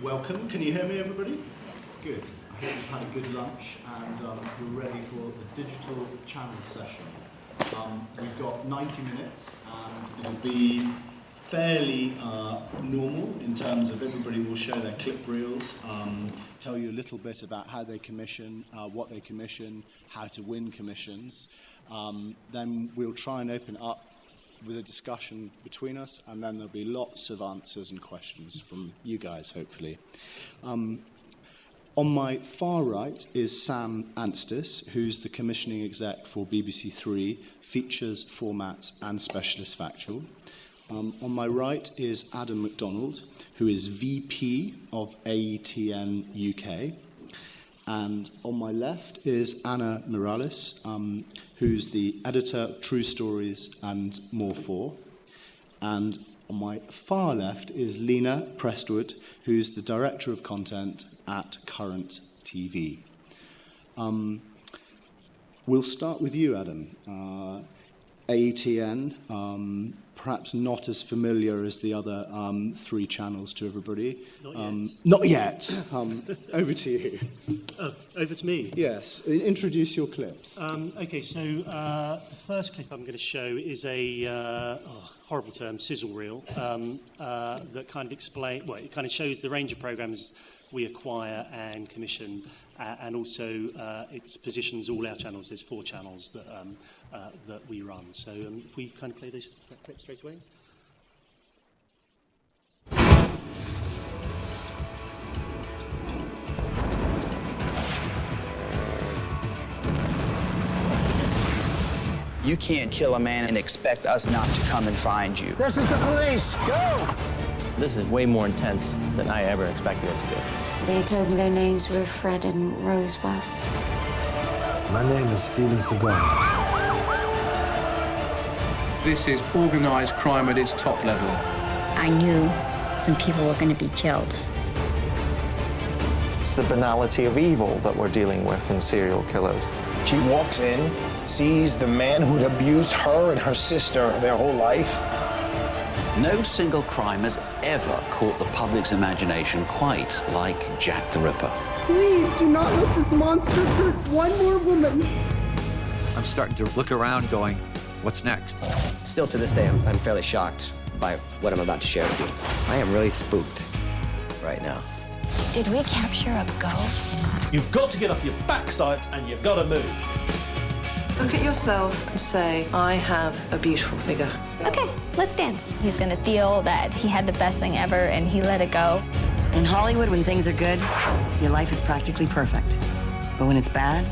Welcome. Can you hear me, everybody? Good. I hope you've had a good lunch and you're ready for the digital channel session. We've got 90 minutes and it'll be fairly normal in terms of everybody will show their clip reels, tell you a little bit about how they commission, what they commission, how to win commissions. Then we'll try and open up with a discussion between us, and then there'll be lots of answers and questions from you guys, hopefully. On my far right is Sam Anstis, who's the commissioning exec for BBC Three, features, formats, and specialist Factual. On my right is Adam McDonald, who is VP of AETN UK. And on my left is Anna Morales, who's the editor of True Stories and More For. And on my far left is Lena Prestwood, who's the director of content at Current TV. We'll start with you, Adam. AETN, perhaps not as familiar as the other three channels to everybody. Not yet. Over to you. Oh, over to me? Yes. Introduce your clips. Okay, so the first clip I'm going to show is a horrible term, sizzle reel, that kind of it kind of shows the range of programs we acquire and commission, and also it positions all our channels. There's 4 channels that we run. So if we kind of play that clip straight away. You can't kill a man and expect us not to come and find you. This is the police! Go! This is way more intense than I ever expected it to be. They told me their names were Fred and Rose West. My name is Steven Seagal. This is organized crime at its top level. I knew some people were going to be killed. It's the banality of evil that we're dealing with in serial killers. She walks in, sees the man who'd abused her and her sister their whole life. No single crime has ever caught the public's imagination quite like Jack the Ripper. Please do not let this monster hurt one more woman. I'm starting to look around going, what's next? Still to this day, I'm fairly shocked by what I'm about to share with you. I am really spooked right now. Did we capture a ghost? You've got to get off your backside and you've got to move. Look at yourself and say, I have a beautiful figure. Okay, let's dance. He's gonna feel that he had the best thing ever and he let it go. In Hollywood, when things are good, your life is practically perfect. But when it's bad,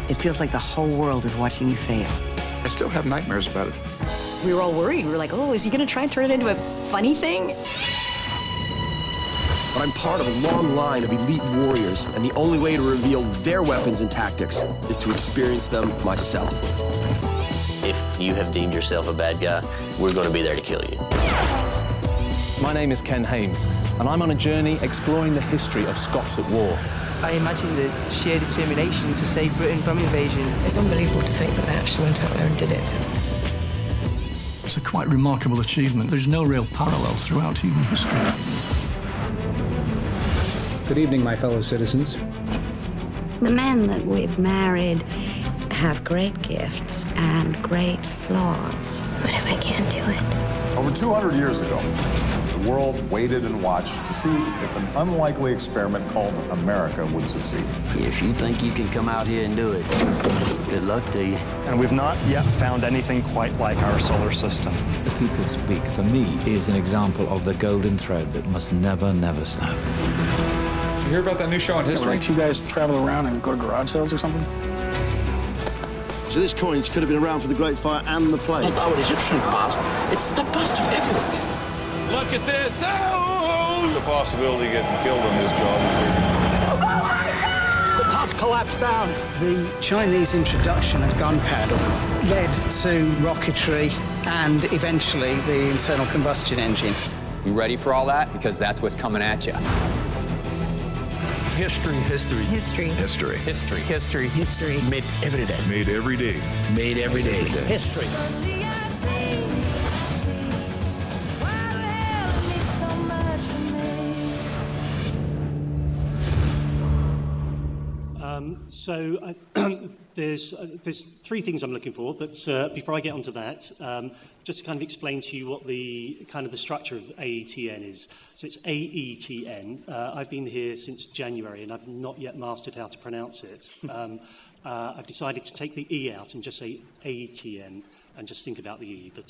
it feels like the whole world is watching you fail. I still have nightmares about it. We were all worried. We were like, oh, is he gonna try and turn it into a funny thing? But I'm part of a long line of elite warriors, and the only way to reveal their weapons and tactics is to experience them myself. If you have deemed yourself a bad guy, we're going to be there to kill you. My name is Ken Hames, and I'm on a journey exploring the history of Scots at war. I imagine the sheer determination to save Britain from invasion. It's unbelievable to think that they actually went out there and did it. It's a quite remarkable achievement. There's no real parallels throughout human history. Good evening, my fellow citizens. The men that we've married have great gifts and great flaws. What if I can't do it? Over 200 years ago, the world waited and watched to see if an unlikely experiment called America would succeed. If you think you can come out here and do it, good luck to you. And we've not yet found anything quite like our solar system. The people speak, for me, is an example of the golden thread that must never, never snap. You hear about that new show on history? Like you guys travel around and go to garage sales or something? So this coinage could have been around for the Great Fire and the Plague. Oh, it is Egyptian past. It's the past of everyone. Look at this! Oh! The possibility of getting killed on this job. The top collapsed down. The Chinese introduction of gunpowder led to rocketry and eventually the internal combustion engine. You ready for all that? Because that's what's coming at you. History. History. History. History. History. History. History. Made every day. Made every day. Made every day. History. So there's three things I'm looking for, but before I get onto that, just to kind of explain to you what the structure of AETN is. So it's AETN. I've been here since January and I've not yet mastered how to pronounce it. I've decided to take the E out and just say AETN and just think about the E. But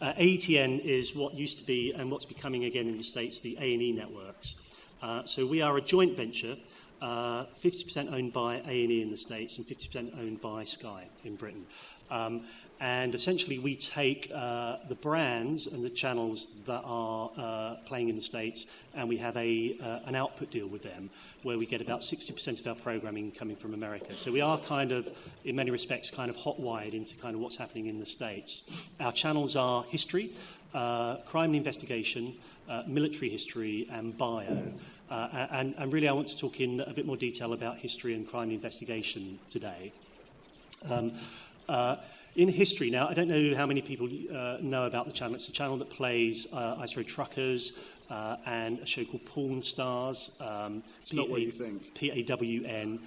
AETN is what used to be and what's becoming again in the States the A&E networks. So we are a joint venture, 50% owned by A&E in the States and 50% owned by Sky in Britain. And essentially we take the brands and the channels that are playing in the States, and we have an output deal with them where we get about 60% of our programming coming from America. So we are kind of, in many respects, kind of hot-wired into kind of what's happening in the States. Our channels are history, crime and investigation, military history, and bio. And really I want to talk in a bit more detail about history and crime and investigation today. In history, now, I don't know how many people know about the channel. It's a channel that plays Ice Road Truckers and a show called Pawn Stars. It's not what you think. PAWN,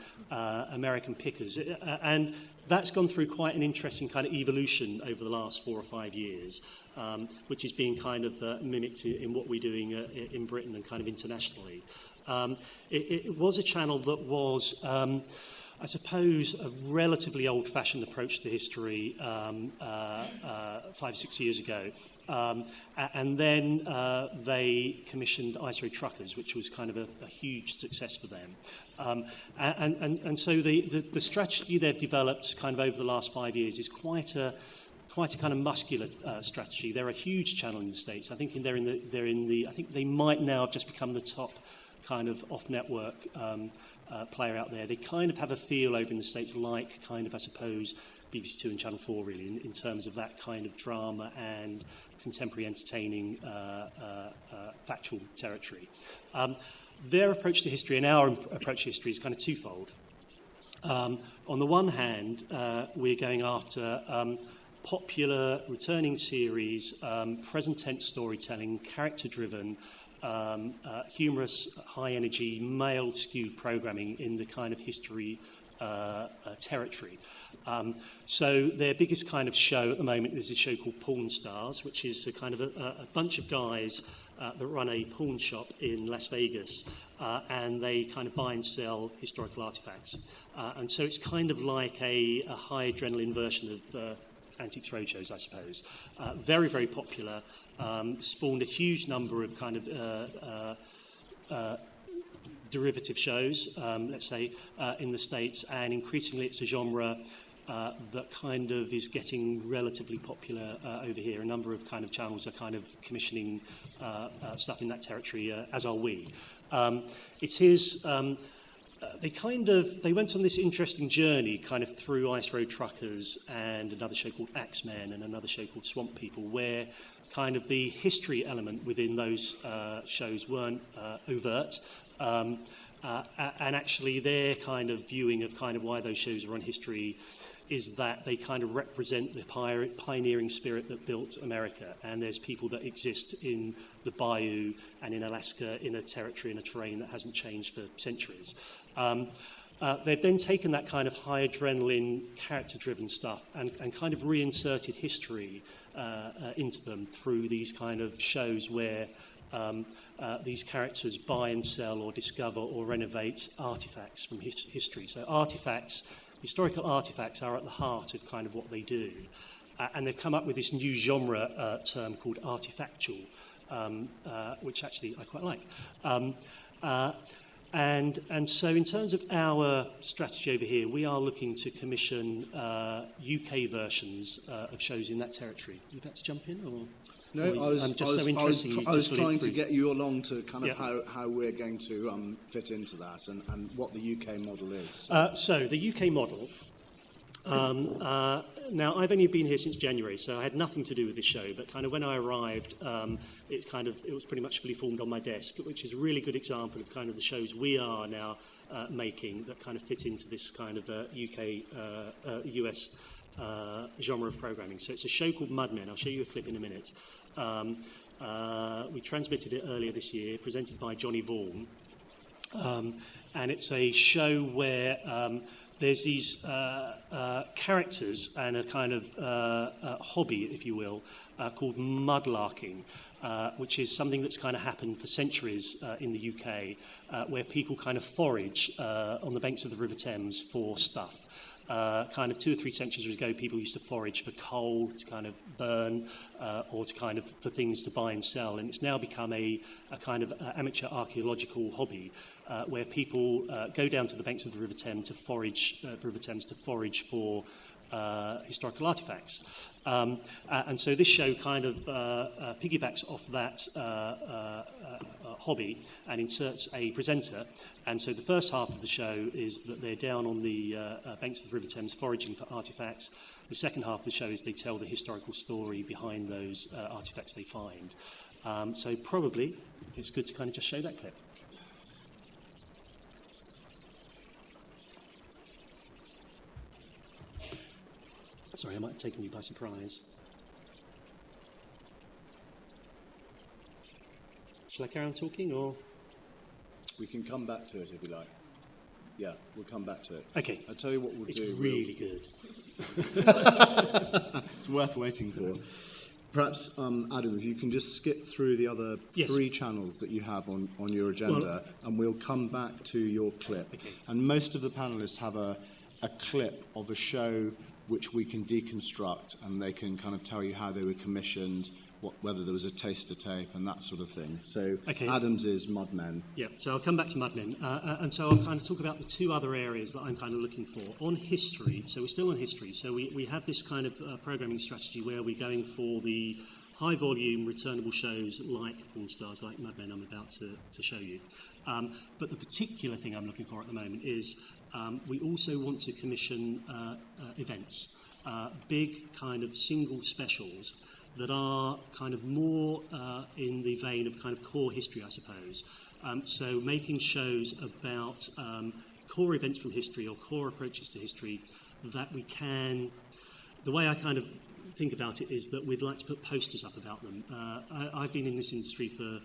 American Pickers. And that's gone through quite an interesting kind of evolution over the last 4 or 5 years, which is being kind of mimicked in what we're doing in Britain and kind of internationally. It was a channel that was... I suppose a relatively old-fashioned approach to history 5 or 6 years ago. And then they commissioned Ice Road Truckers, which was kind of a huge success for them. And so the strategy they've developed kind of over the last 5 years is quite a kind of muscular strategy. They're a huge channel in the States. I think I think they might now have just become the top kind of off-network player out there. They kind of have a feel over in the States like kind of, I suppose, BBC Two and Channel 4 really in terms of that kind of drama and contemporary entertaining factual territory. Their approach to history and our approach to history is kind of twofold. On the one hand, we're going after popular returning series, present tense storytelling, character-driven, humorous, high-energy, male-skewed programming in the kind of history territory. So their biggest kind of show at the moment is a show called Pawn Stars, which is a kind of a bunch of guys that run a pawn shop in Las Vegas, and they kind of buy and sell historical artifacts. And so it's kind of like a high adrenaline version of Antiques Roadshows, I suppose. Very, very popular. Spawned a huge number of kind of derivative shows, let's say, in the States, and increasingly it's a genre that kind of is getting relatively popular over here. A number of kind of channels are kind of commissioning stuff in that territory, as are we. It is... They went on this interesting journey kind of through Ice Road Truckers and another show called Axemen and another show called Swamp People, where kind of the history element within those shows weren't overt. And actually their kind of viewing of kind of why those shows are on history is that they kind of represent the pioneering spirit that built America. And there's people that exist in the bayou and in Alaska in a territory and a terrain that hasn't changed for centuries. They've then taken that kind of high adrenaline, character-driven stuff and kind of reinserted history into them through these kind of shows where these characters buy and sell or discover or renovate artifacts from history. So historical artifacts are at the heart of kind of what they do. And they've come up with this new genre term called artifactual, which actually I quite like. And so in terms of our strategy over here, we are looking to commission UK versions of shows in that territory. Are you about to jump in? Or? No, I was trying to get you along to kind of how we're going to fit into that and what the UK model is. So the UK model, now I've only been here since January, so I had nothing to do with this show, but kind of when I arrived, it was pretty much fully formed on my desk, which is a really good example of kind of the shows we are now making that kind of fit into this kind of US genre of programming. So it's a show called Mudmen. I'll show you a clip in a minute. We transmitted it earlier this year, presented by Johnny Vaughan. And it's a show where there's these characters and a kind of hobby, if you will, called mudlarking, which is something that's kind of happened for centuries in the UK, where people kind of forage on the banks of the River Thames for stuff. Kind of 2 or 3 centuries ago, people used to forage for coal to kind of burn or to kind of for things to buy and sell. And it's now become a kind of amateur archaeological hobby where people go down to the banks of the River Thames to forage for historical artifacts. And so this show kind of piggybacks off that hobby and inserts a presenter. And so the first half of the show is that they're down on the banks of the River Thames foraging for artifacts. The second half of the show is they tell the historical story behind those artifacts they find. So probably it's good to kind of just show that clip. Sorry, I might have taken you by surprise. Shall I carry on talking, or...? We can come back to it if you like. Yeah, we'll come back to it. Okay. I'll tell you what we'll do. It's really good. It's worth waiting for. Perhaps, Adam, if you can just skip through the other 3 channels that you have on your agenda, and we'll come back to your clip. Okay. And most of the panellists have a clip of a show which we can deconstruct, and they can kind of tell you how they were commissioned, whether there was a taster tape and that sort of thing. So Adams is Mudmen. Yeah, so I'll come back to Mudmen. And so I'll kind of talk about the 2 other areas that I'm kind of looking for. On history, so we're still on history, so we have this kind of programming strategy where we're going for the high-volume, returnable shows like Porn Stars, like Mudmen I'm about to show you. But the particular thing I'm looking for at the moment is we also want to commission events, big kind of single specials that are kind of more in the vein of kind of core history, I suppose. So making shows about core events from history or core approaches to history that we can... The way I kind of think about it is that we'd like to put posters up about them. I've been in this industry for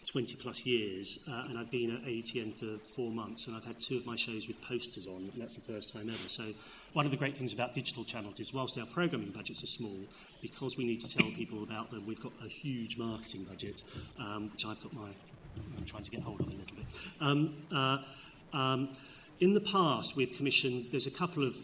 20 plus years, and I've been at AETN for 4 months, and I've had 2 of my shows with posters on, and that's the first time ever. So one of the great things about digital channels is whilst our programming budgets are small, because we need to tell people about them, we've got a huge marketing budget, which I'm trying to get hold of a little bit. In the past, we've commissioned, there's a couple of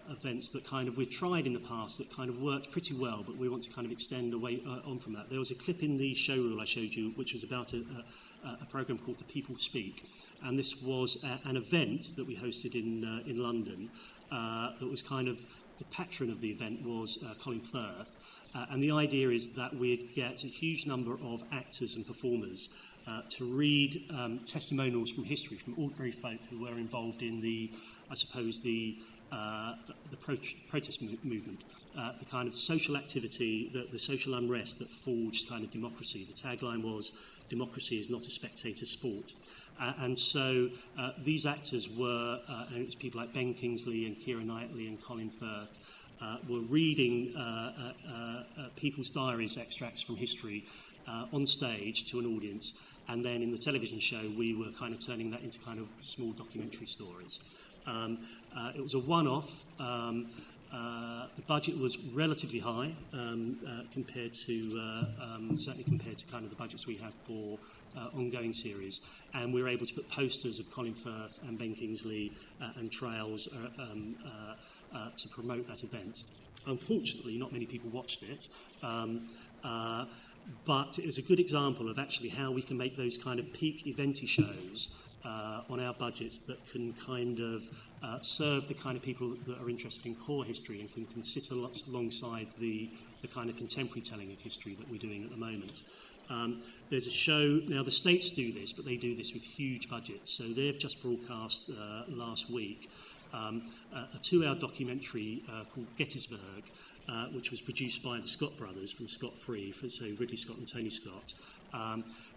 events that kind of we've tried in the past that kind of worked pretty well, but we want to kind of extend away on from that. There was a clip in the show reel I showed you, which was about a program called The People Speak, and this was an event that we hosted in London that was kind of, the patron of the event was Colin Firth, and the idea is that we'd get a huge number of actors and performers to read testimonials from history, from ordinary folk who were involved in the, I suppose, the protest movement, the kind of social activity, the social unrest that forged kind of democracy. The tagline was, "Democracy is not a spectator sport." And so these actors were, and it was people like Ben Kingsley and Keira Knightley and Colin Firth, were reading people's diaries, extracts from history on stage to an audience. And then in the television show, we were kind of turning that into kind of small documentary stories. It was a one-off. The budget was relatively high compared to, certainly compared to kind of the budgets we have for ongoing series. And we were able to put posters of Colin Firth and Ben Kingsley and trails to promote that event. Unfortunately, not many people watched it. But it was a good example of actually how we can make those kind of peak eventy shows on our budgets that can kind of serve the kind of people that are interested in core history and can sit alongside the kind of contemporary telling of history that we're doing at the moment. There's a show, now the States do this, but they do this with huge budgets. So they've just broadcast last week a 2-hour documentary called Gettysburg, which was produced by the Scott brothers from Scott Free, so Ridley Scott and Tony Scott,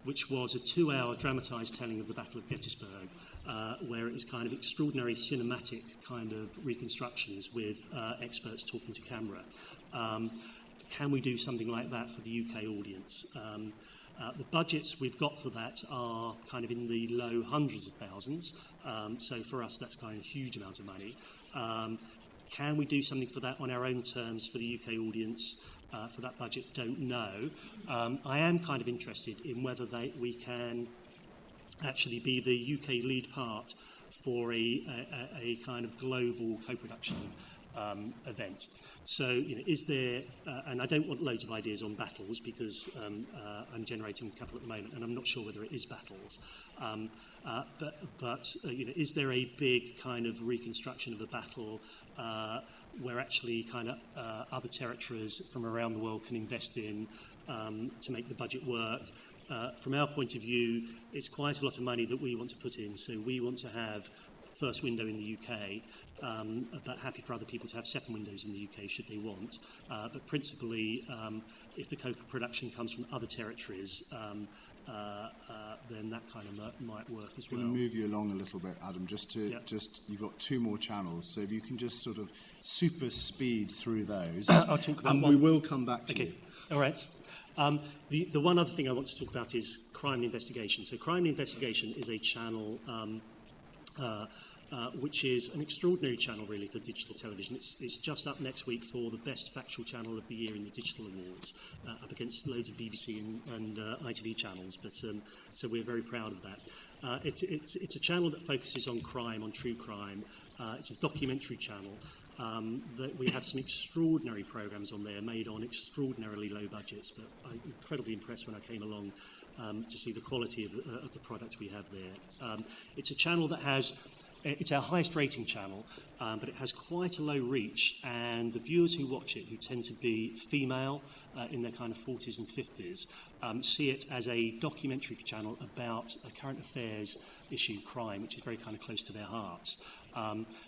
which was a 2-hour dramatised telling of the Battle of Gettysburg, where it was kind of extraordinary cinematic kind of reconstructions with experts talking to camera. Can we do something like that for the UK audience? The budgets we've got for that are kind of in the low hundreds of thousands. So for us, that's kind of a huge amount of money. Can we do something for that on our own terms for the UK audience? For that budget, don't know. I am kind of interested in whether we can actually be the UK lead part for a kind of global co-production event. So, is there, and I don't want loads of ideas on battles because I'm generating a couple at the moment and I'm not sure whether it is battles. But is there a big kind of reconstruction of a battle where actually kind of other territories from around the world can invest in to make the budget work? From our point of view, it's quite a lot of money that we want to put in, so we want to have first window in the UK, but happy for other people to have second windows in the UK should they want. But principally, if the co-production comes from other territories, then that kind of might work as well. I'm going to move you along a little bit, Adam, you've got 2 more channels, so if you can just sort of super speed through those, and we will come back to you. All right. The one other thing I want to talk about is crime and investigation. So crime and investigation is a channel which is an extraordinary channel, really, for digital television. It's just up next week for the best factual channel of the year in the Digital Awards, up against loads of BBC and ITV channels. But so we're very proud of that. It's a channel that focuses on crime, on true crime. It's a documentary channel. That we have some extraordinary programmes on there made on extraordinarily low budgets, but I'm incredibly impressed when I came along to see the quality of the product we have there. It's a channel that it's our highest rating channel, but it has quite a low reach, and the viewers who watch it, who tend to be female in their kind of 40s and 50s, see it as a documentary channel about a current affairs issue, crime, which is very kind of close to their hearts.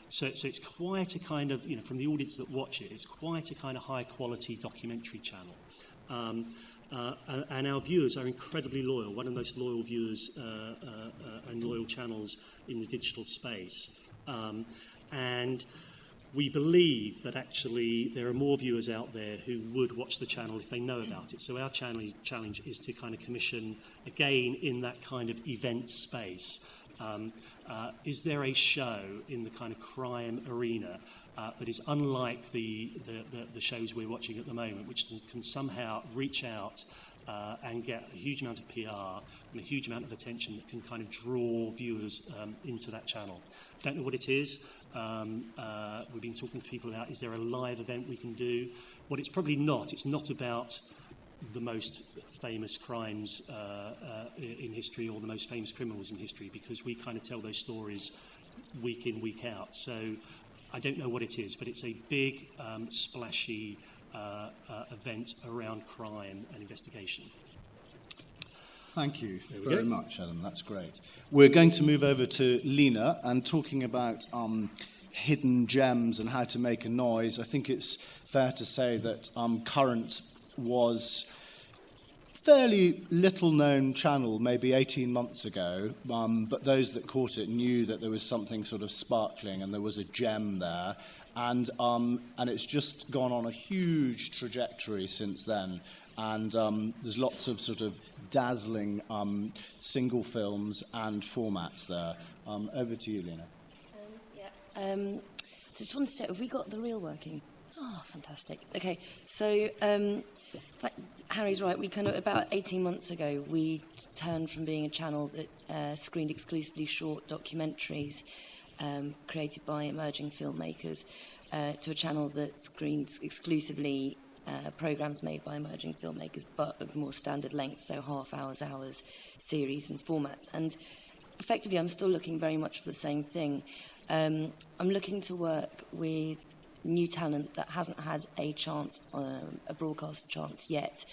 So it's quite a kind of, from the audience that watch it, it's quite a kind of high quality documentary channel. And our viewers are incredibly loyal, one of the most loyal viewers and loyal channels in the digital space. And we believe that actually there are more viewers out there who would watch the channel if they know about it. So our challenge is to kind of commission, again, in that kind of event space. Is there a show in the kind of crime arena that is unlike the shows we're watching at the moment, which can somehow reach out and get a huge amount of PR and a huge amount of attention that can kind of draw viewers into that channel? Don't know what it is. We've been talking to people about, is there a live event we can do? Well, it's probably not. It's not about the most famous crimes in history or the most famous criminals in history, because we kind of tell those stories week in, week out. So I don't know what it is, but it's a big, splashy event around crime and investigation. Thank you very much, Adam. That's great. We're going to move over to Lena and talking about hidden gems and how to make a noise. I think it's fair to say that Current was fairly little-known channel maybe 18 months ago, but those that caught it knew that there was something sort of sparkling and there was a gem there. And it's just gone on a huge trajectory since then. And there's lots of sort of dazzling single films and formats there. Over to you, Lena. Just wanted to know, have we got the reel working? Oh, fantastic. Okay, so Harry's right. We kind of, about 18 months ago, we turned from being a channel that screened exclusively short documentaries created by emerging filmmakers to a channel that screens exclusively programmes made by emerging filmmakers, but of more standard lengths, so half hours, series and formats. And effectively, I'm still looking very much for the same thing. I'm looking to work with new talent that hasn't had a chance, a broadcast chance yet.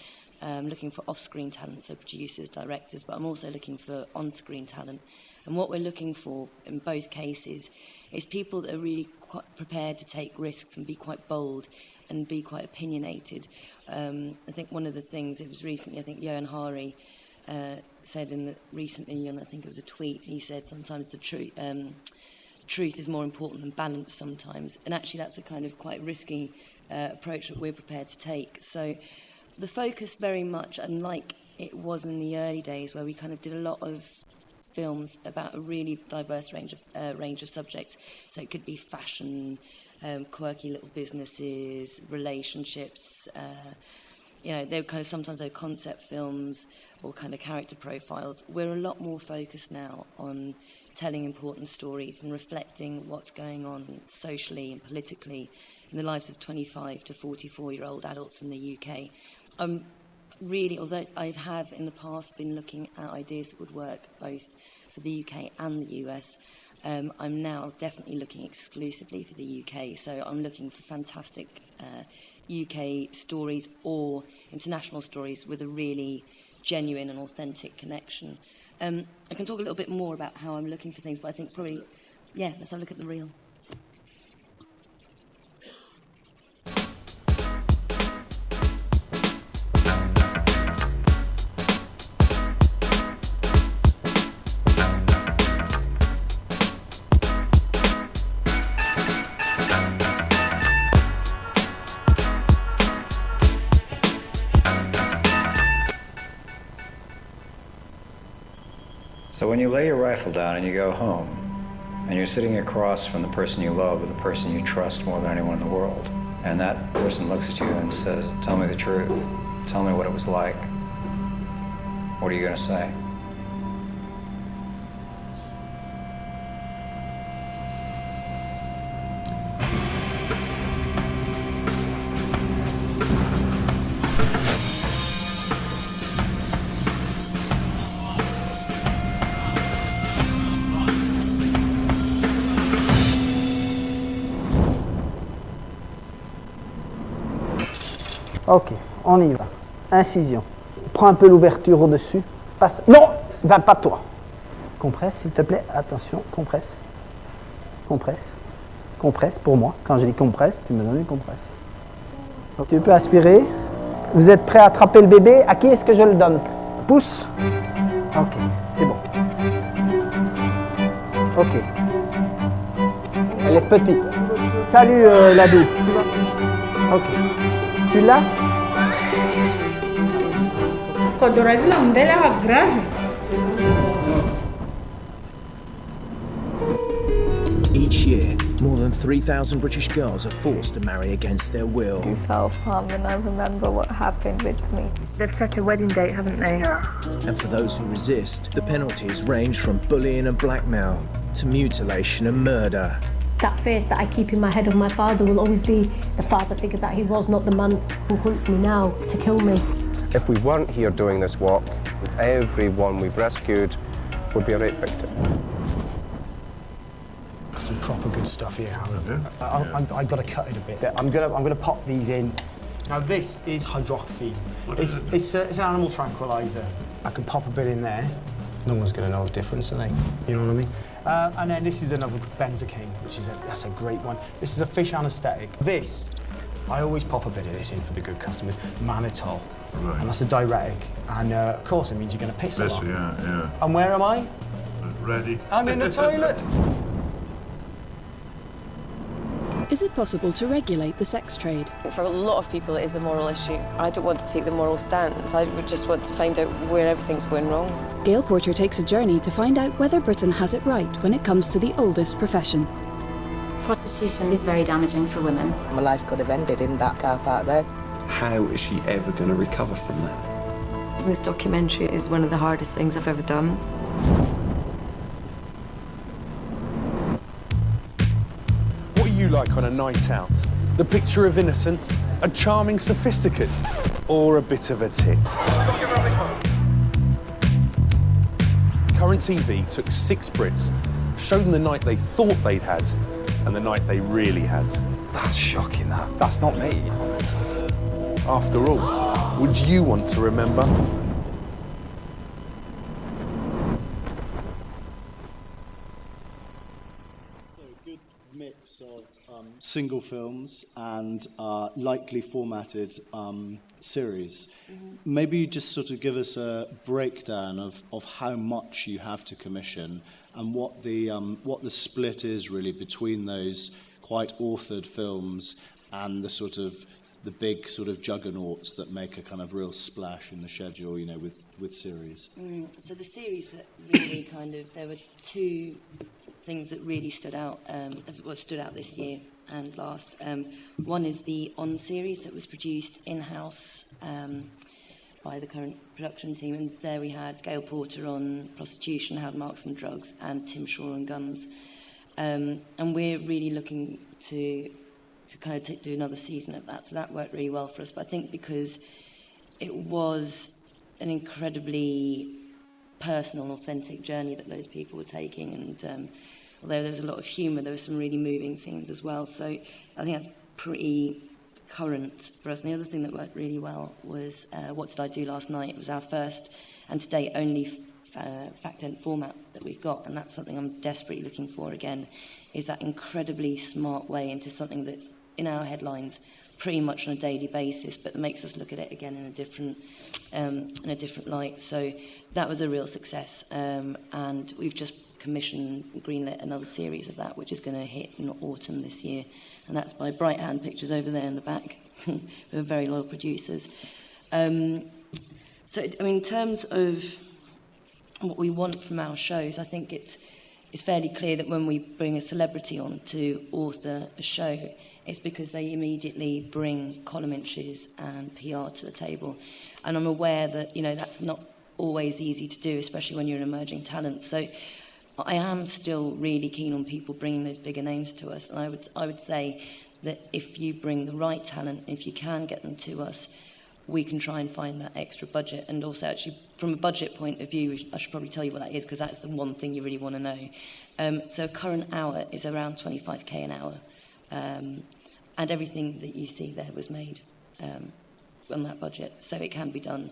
Looking for off-screen talent, so producers, directors, but I'm also looking for on-screen talent. And what we're looking for in both cases is people that are really quite prepared to take risks and be quite bold and be quite opinionated. I think one of the things, it was recently, I think Johan Hari said recently, and I think it was a tweet, he said sometimes the truth is more important than balance sometimes. And actually that's a kind of quite risky approach that we're prepared to take. So the focus very much, unlike it was in the early days, where we kind of did a lot of films about a really diverse range of subjects. So it could be fashion, quirky little businesses, relationships. They were kind of sometimes they're concept films or kind of character profiles. We're a lot more focused now on telling important stories and reflecting what's going on socially and politically in the lives of 25 to 44-year-old adults in the UK. Really, although I have in the past been looking at ideas that would work both for the UK and the US, I'm now definitely looking exclusively for the UK. So I'm looking for fantastic UK stories or international stories with a really genuine and authentic connection. I can talk a little bit more about how I'm looking for things, but I think probably, let's have a look at the reel. So when you lay your rifle down and you go home, and you're sitting across from the person you love or the person you trust more than anyone in the world, and that person looks at you and says, "Tell me the truth. Tell me what it was like," what are you going to say? Ok, on y va. Incision. Prends un peu l'ouverture au-dessus. Passe. Non, va pas toi. Compresse, s'il te plaît. Attention, compresse. Compresse. Compresse pour moi. Quand je dis compresse, tu me donnes une compresse. Donc, tu peux aspirer. Vous êtes prêts à attraper le bébé? À qui est-ce que je le donne? Pousse. Ok, c'est bon. Ok. Elle est petite. Salut l'adulte. Ok. Tu l'as? Each year, more than 3,000 British girls are forced to marry against their will. Do self-harm, and I remember what happened with me. They've set a wedding date, haven't they? And for those who resist, the penalties range from bullying and blackmail to mutilation and murder. That face that I keep in my head of my father will always be the father figure that he was, not the man who hunts me now to kill me. If we weren't here doing this walk, everyone we've rescued would be a rape victim. Got some proper good stuff here, Alan. I've got to cut it a bit. I'm gonna pop these in. Now this is hydroxine. It's an animal tranquilizer. I can pop a bit in there. No one's going to know the difference, are they? You know what I mean? And then this is another benzocaine, which is that's a great one. This is a fish anaesthetic. This, I always pop a bit of this in for the good customers. Mannitol, right. And that's a diuretic. And of course, it means you're going to piss a lot. Yeah. And where am I? Ready. I'm in the toilet. Is it possible to regulate the sex trade? For a lot of people, it is a moral issue. I don't want to take the moral stance. I would just want to find out where everything's going wrong. Gail Porter takes a journey to find out whether Britain has it right when it comes to the oldest profession. Prostitution is very damaging for women. My life could have ended in that car park there. How is she ever going to recover from that? This documentary is one of the hardest things I've ever done. You like on a night out? The picture of innocence, a charming sophisticate, or a bit of a tit? Current TV took 6 Brits, showed them the night they thought they'd had, and the night they really had. That's shocking, that. That's not me. After all, would you want to remember? Single films and lightly formatted series. Maybe you just sort of give us a breakdown of how much you have to commission and what the split is really between those quite authored films and the sort of the big sort of juggernauts that make a kind of real splash in the schedule, you know, with series? So the series that really there were two things that really stood out this year and last. One is the On series that was produced in-house by the current production team, and there we had Gail Porter on prostitution, Howard Marks on drugs, and Tim Shaw on guns. And we're really looking to kind of do another season of that, so that worked really well for us. But I think because it was an incredibly personal and authentic journey that those people were taking, and although there was a lot of humour, there were some really moving scenes as well, so I think that's pretty current for us. And the other thing that worked really well was What Did I Do Last Night? It was our first and to date only fact-end format that we've got, and that's something I'm desperately looking for again, is that incredibly smart way into something that's in our headlines pretty much on a daily basis, but that makes us look at it again in a different light. So that was a real success, and we've just commissioned, greenlit another series of that, which is going to hit in autumn this year, and that's by Bright Hand Pictures over there in the back. We're very loyal producers. So, I mean, in terms of what we want from our shows, I think it's fairly clear that when we bring a celebrity on to author a show, it's because they immediately bring column inches and PR to the table. And I'm aware that, you know, that's not always easy to do, especially when you're an emerging talent. So I am still really keen on people bringing those bigger names to us. And I would say that if you bring the right talent, if you can get them to us, we can try and find that extra budget. And also, actually, from a budget point of view, I should probably tell you what that is, because that's the one thing you really want to know. So current hour is around 25k an hour. And everything that you see there was made on that budget, so it can be done.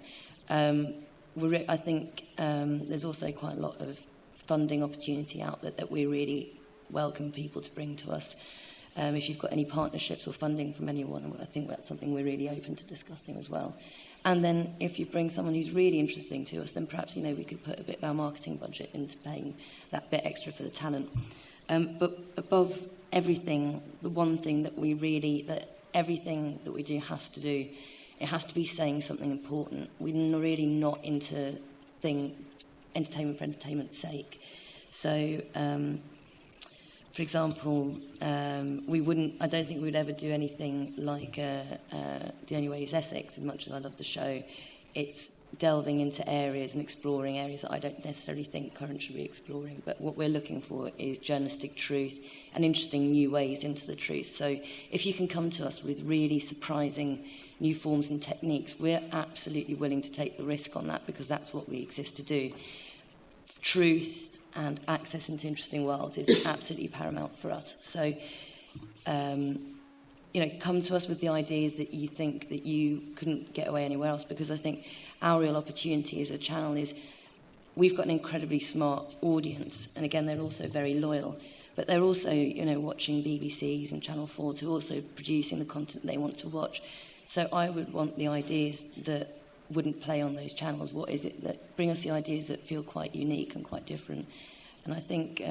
I think there's also quite a lot of funding opportunity out there that we really welcome people to bring to us. If you've got any partnerships or funding from anyone, I think that's something we're really open to discussing as well. And then if you bring someone who's really interesting to us, then perhaps, you know, we could put a bit of our marketing budget into paying that bit extra for the talent. But above everything, the one thing that everything that we do has to do, it has to be saying something important. We're really not into entertainment for entertainment's sake. So, for example, I don't think we'd ever do anything like The Only Way is Essex, as much as I love the show. It's delving into areas and exploring areas that I don't necessarily think current should be exploring. But what we're looking for is journalistic truth and interesting new ways into the truth. So if you can come to us with really surprising new forms and techniques, we're absolutely willing to take the risk on that, because that's what we exist to do. Truth and access into interesting worlds is absolutely paramount for us. So, you know, come to us with the ideas that you think that you couldn't get away anywhere else, because I think our real opportunity as a channel is we've got an incredibly smart audience, and again, they're also very loyal, but they're also, you know, watching BBCs and Channel 4 to also producing the content they want to watch. So I would want the ideas that wouldn't play on those channels. What is it that bring us the ideas that feel quite unique and quite different? And I think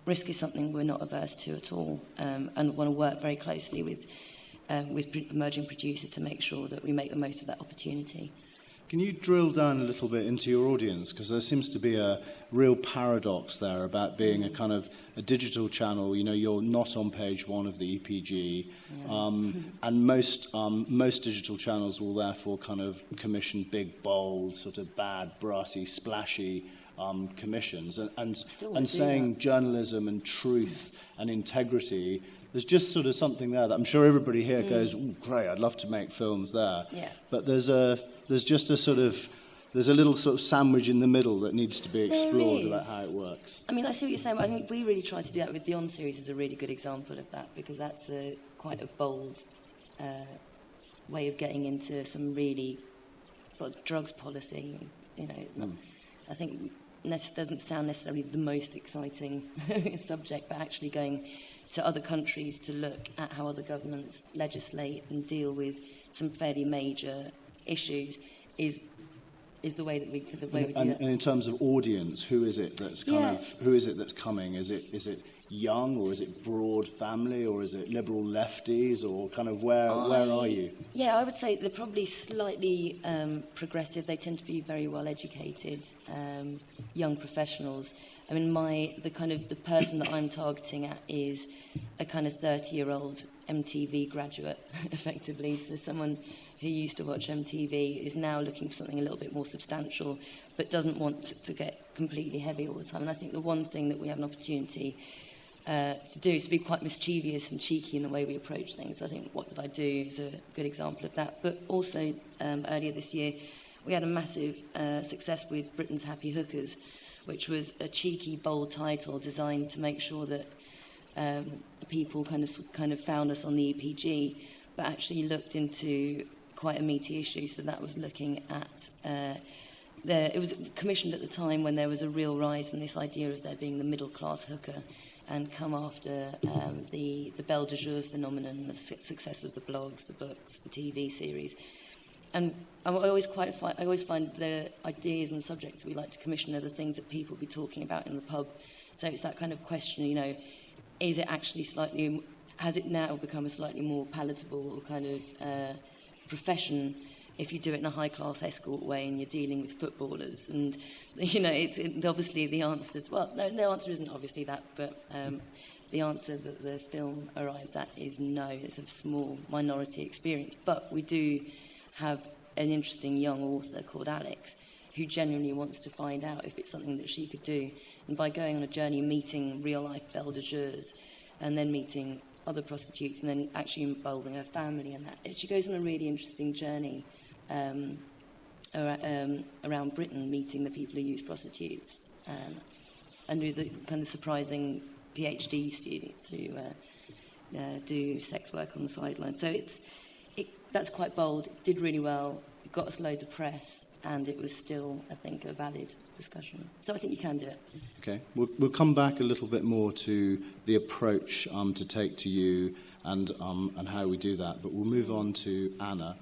risk is something we're not averse to at all, and want to work very closely with emerging producers to make sure that we make the most of that opportunity. Can you drill down a little bit into your audience? Because there seems to be a real paradox there about being a kind of a digital channel. You know, you're not on page one of the EPG, and most digital channels will therefore kind of commission big, bold, sort of bad, brassy, splashy commissions. And saying journalism and truth and integrity, there's just sort of something there that I'm sure everybody here goes, "Ooh, great, I'd love to make films there." Yeah. But there's a little sort of sandwich in the middle that needs to be explored about how it works. I mean, I see what you're saying, but I think we really tried to do that with the On series is a really good example of that, because that's quite a bold way of getting into some really drugs policy. You know, it's not, I think doesn't sound necessarily the most exciting subject, but actually going to other countries to look at how other governments legislate and deal with some fairly major issues is is the way that we do it. And in terms of audience, who is it that's coming? Is it young, or is it broad family, or is it liberal lefties, or kind of where are you? Yeah, I would say they're probably slightly progressive. They tend to be very well educated, young professionals. I mean, the person that I'm targeting at is a kind of 30-year-old MTV graduate, effectively. So someone who used to watch MTV is now looking for something a little bit more substantial, but doesn't want to get completely heavy all the time. And I think the one thing that we have an opportunity to do is to be quite mischievous and cheeky in the way we approach things. I think What Did I Do is a good example of that. But also, earlier this year, we had a massive success with Britain's Happy Hookers, which was a cheeky, bold title designed to make sure that people kind of found us on the EPG, but actually looked into quite a meaty issue. So that was looking at it was commissioned at the time when there was a real rise in this idea of there being the middle-class hooker, and come after the Belle de Jour phenomenon, the success of the blogs, the books, the TV series. And I always find the ideas and the subjects that we like to commission are the things that people be talking about in the pub. So it's that kind of question, is it actually has it now become a slightly more palatable or kind of profession if you do it in a high-class escort way and you're dealing with footballers? And, it's obviously the answer is, well, no, the answer isn't obviously that, but the answer that the film arrives at is no, it's a small minority experience. But we do have an interesting young author called Alex who genuinely wants to find out if it's something that she could do. And by going on a journey, meeting real-life Belle de Jours, and then meeting other prostitutes, and then actually involving her family and that, she goes on a really interesting journey around Britain, meeting the people who use prostitutes, and with the kind of surprising PhD students who do sex work on the sidelines. So that's quite bold. It did really well. It got us loads of press, and it was still, I think, a valid discussion. So I think you can do it. Okay. We'll come back a little bit more to the approach to take to you and how we do that. But we'll move on to Anna.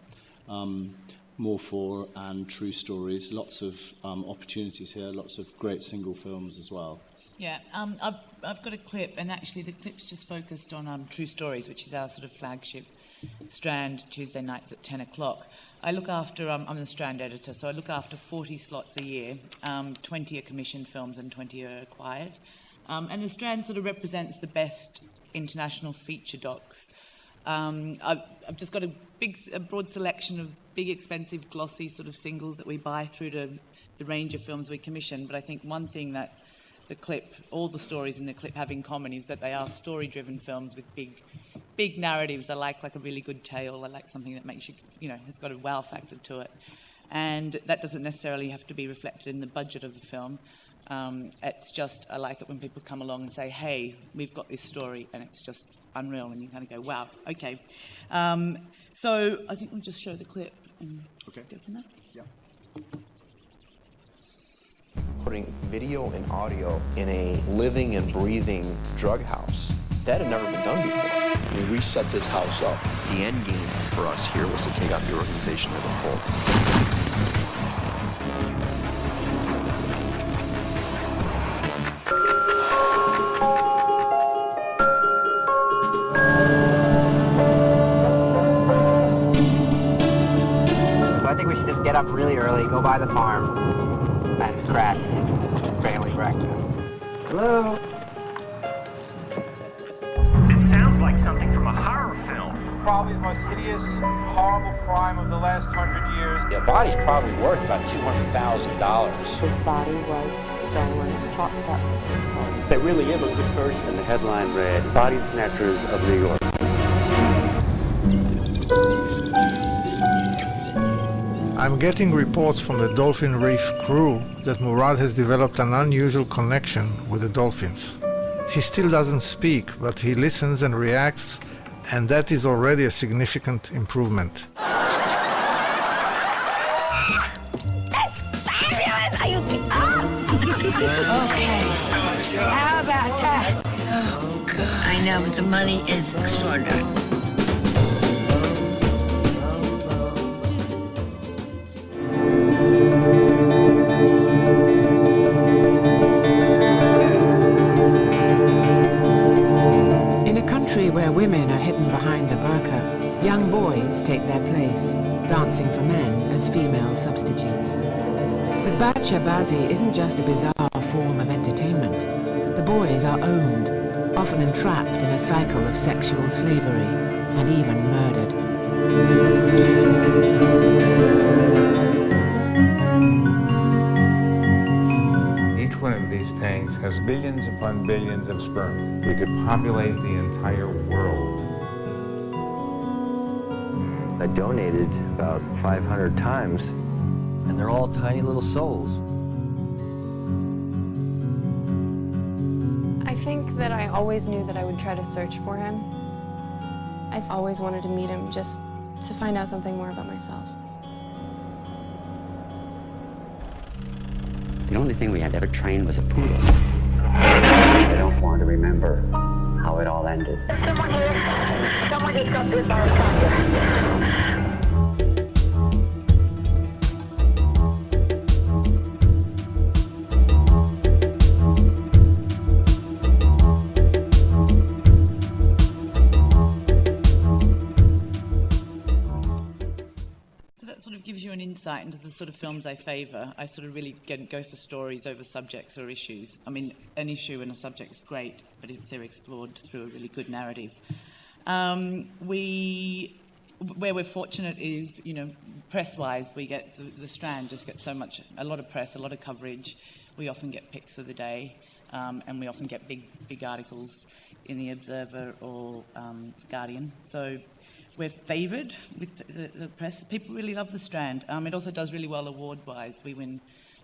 More for and true stories. Lots of opportunities here. Lots of great single films as well. Yeah, I've got a clip, and actually the clip's just focused on True Stories, which is our sort of flagship Strand Tuesday nights at 10 o'clock. I look after, I'm the Strand editor, so I look after 40 slots a year. 20 are commissioned films and 20 are acquired. And the Strand sort of represents the best international feature docs. I've just got a broad selection of big, expensive, glossy sort of singles that we buy through to the range of films we commission. But I think one thing that the clip, all the stories in the clip have in common is that they are story-driven films with big narratives. I like a really good tale. I like something that makes you, has got a wow factor to it. And that doesn't necessarily have to be reflected in the budget of the film. It's just, I like it when people come along and say, hey, we've got this story, and it's just unreal, and you kind of go, wow, okay. So I think we'll just show the clip and go from there. Yeah. Putting video and audio in a living and breathing drug house, that had never been done before. I mean, we set this house up. The end game for us here was to take out the organization as a whole. Get up really early, go by the farm, and crash family breakfast. Hello? This sounds like something from a horror film. Probably the most hideous, horrible crime of the last 100 years. The body's probably worth about $200,000. His body was stolen, chopped up, and sold. They really am a good person. And the headline read, Body Snatchers of New York. I'm getting reports from the Dolphin Reef crew that Murad has developed an unusual connection with the dolphins. He still doesn't speak, but he listens and reacts, and that is already a significant improvement. That's fabulous! Are you... Okay. How about that? Oh, God. I know, but the money is extraordinary. dancing for men as female substitutes. But Bad Shahbazi isn't just a bizarre form of entertainment. The boys are owned, often entrapped in a cycle of sexual slavery, and even murdered. Each one of these tanks has billions upon billions of sperm. We could populate the entire world. I donated about 500 times, and they're all tiny little souls. I think that I always knew that I would try to search for him. I've always wanted to meet him just to find out something more about myself. The only thing we had to ever train was a poodle. I don't want to remember how it all ended. Someone has got this outside. Sort of gives you an insight into the sort of films I favour. I sort of really go for stories over subjects or issues. I mean, an issue and a subject is great, but if they're explored through a really good narrative. Where we're fortunate is, you know, press-wise, we get the Strand just gets a lot of press, a lot of coverage. We often get picks of the day, and we often get big articles in the Observer or Guardian. So we're favoured with the press. People really love the Strand. It also does really well award-wise. We win,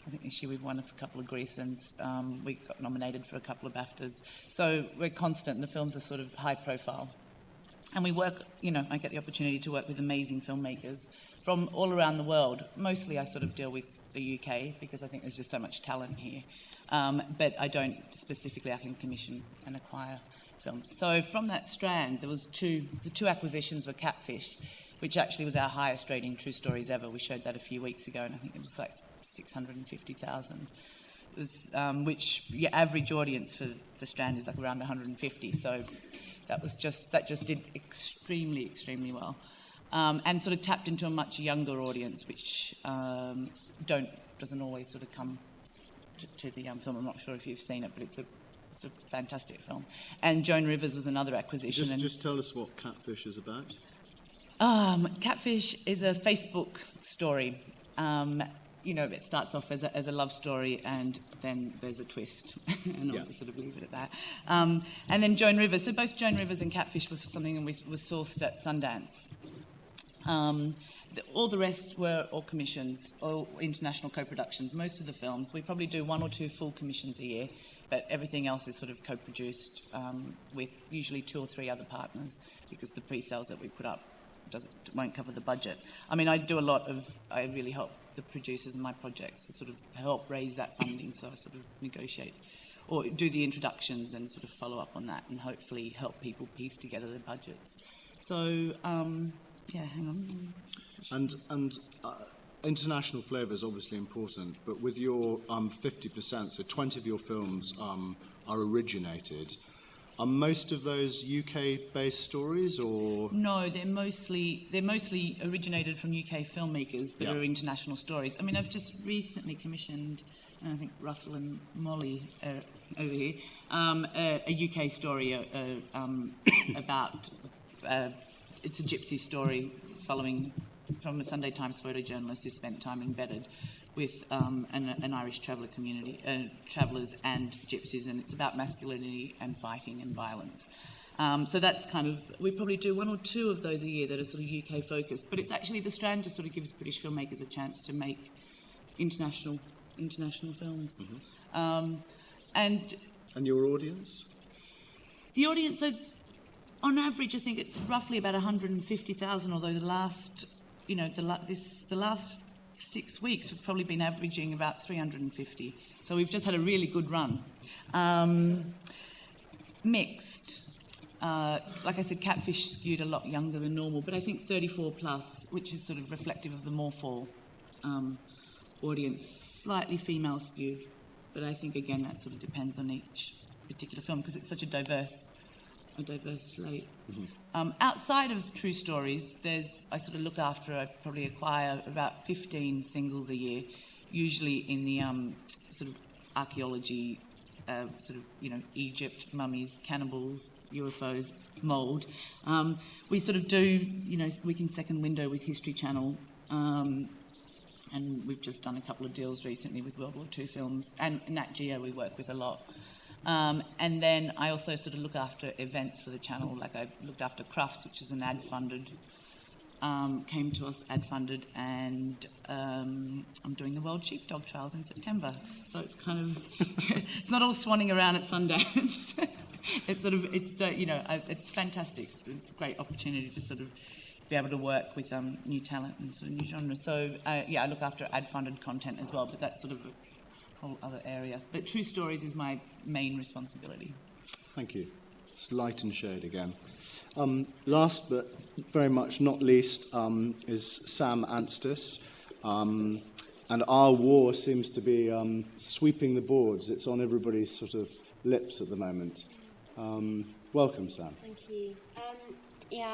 I think this year we've won a couple of Greasons. We got nominated for a couple of BAFTAs. So we're constant. The films are sort of high profile. And we work, you know, I get the opportunity to work with amazing filmmakers from all around the world. Mostly I sort of deal with the UK because I think there's just so much talent here. But I don't specifically, I can commission and acquire films. So from that Strand, there was the two acquisitions were Catfish, which actually was our highest rating True Stories ever. We showed that a few weeks ago, and I think it was like 650,000. Which your average audience for the Strand is like around 150. So that just did extremely well, and sort of tapped into a much younger audience, which doesn't always sort of come to the film. I'm not sure if you've seen it, but it's a fantastic film. And Joan Rivers was another acquisition. Just tell us what Catfish is about. Catfish is a Facebook story. You know, it starts off as a love story, and then there's a twist, and I'll just sort of leave it at that. And then Joan Rivers. So both Joan Rivers and Catfish were something that was sourced at Sundance. All the rest were all commissions, all international co-productions. Most of the films, we probably do 1 or 2 full commissions a year, but everything else is sort of co-produced with usually 2 or 3 other partners, because the pre-sales that we put up won't cover the budget. I mean, I really help the producers in my projects to sort of help raise that funding, so I sort of negotiate or do the introductions and sort of follow up on that and hopefully help people piece together their budgets. So, hang on. And international flavour is obviously important, but with your 50%, so 20 of your films are originated. Are most of those UK-based stories, or...? No, they're mostly originated from UK filmmakers, but are international stories. I mean, I've just recently commissioned, and I think Russell and Molly are over here, a UK story about... it's a gypsy story from a Sunday Times photojournalist who spent time embedded with an Irish traveller community, travellers and gypsies, and it's about masculinity and fighting and violence. So that's kind of, we probably do 1 or 2 of those a year that are sort of UK focused, but it's actually, the Strand just sort of gives British filmmakers a chance to make international films. Mm-hmm. And your audience? The audience, so on average, I think it's roughly about 150,000, although the last 6 weeks we've probably been averaging about 350. So we've just had a really good run. Mixed. Like I said, Catfish skewed a lot younger than normal, but I think 34 plus, which is sort of reflective of the more fall audience, slightly female skewed. But I think, again, that sort of depends on each particular film, because it's such a diverse a diverse slate. Outside of True Stories, I sort of look after, I probably acquire about 15 singles a year, usually in the sort of archaeology, Egypt, mummies, cannibals, UFOs, mould. We sort of do, week in second window with History Channel, and we've just done a couple of deals recently with World War II films, and Nat Geo we work with a lot. And then I also sort of look after events for the channel, like I looked after Crufts, which is an ad-funded, came to us ad-funded, and I'm doing the World Sheepdog Trials in September. So it's kind of, it's not all swanning around at Sundance. It's fantastic. It's a great opportunity to sort of be able to work with new talent and sort of new genres. So I look after ad-funded content as well, but that's sort of a whole other area. But True Stories is my main responsibility. Thank you. It's light and shade again. Last but very much not least is Sam Anstis. And our war seems to be sweeping the boards. It's on everybody's sort of lips at the moment. Welcome, Sam. Thank you.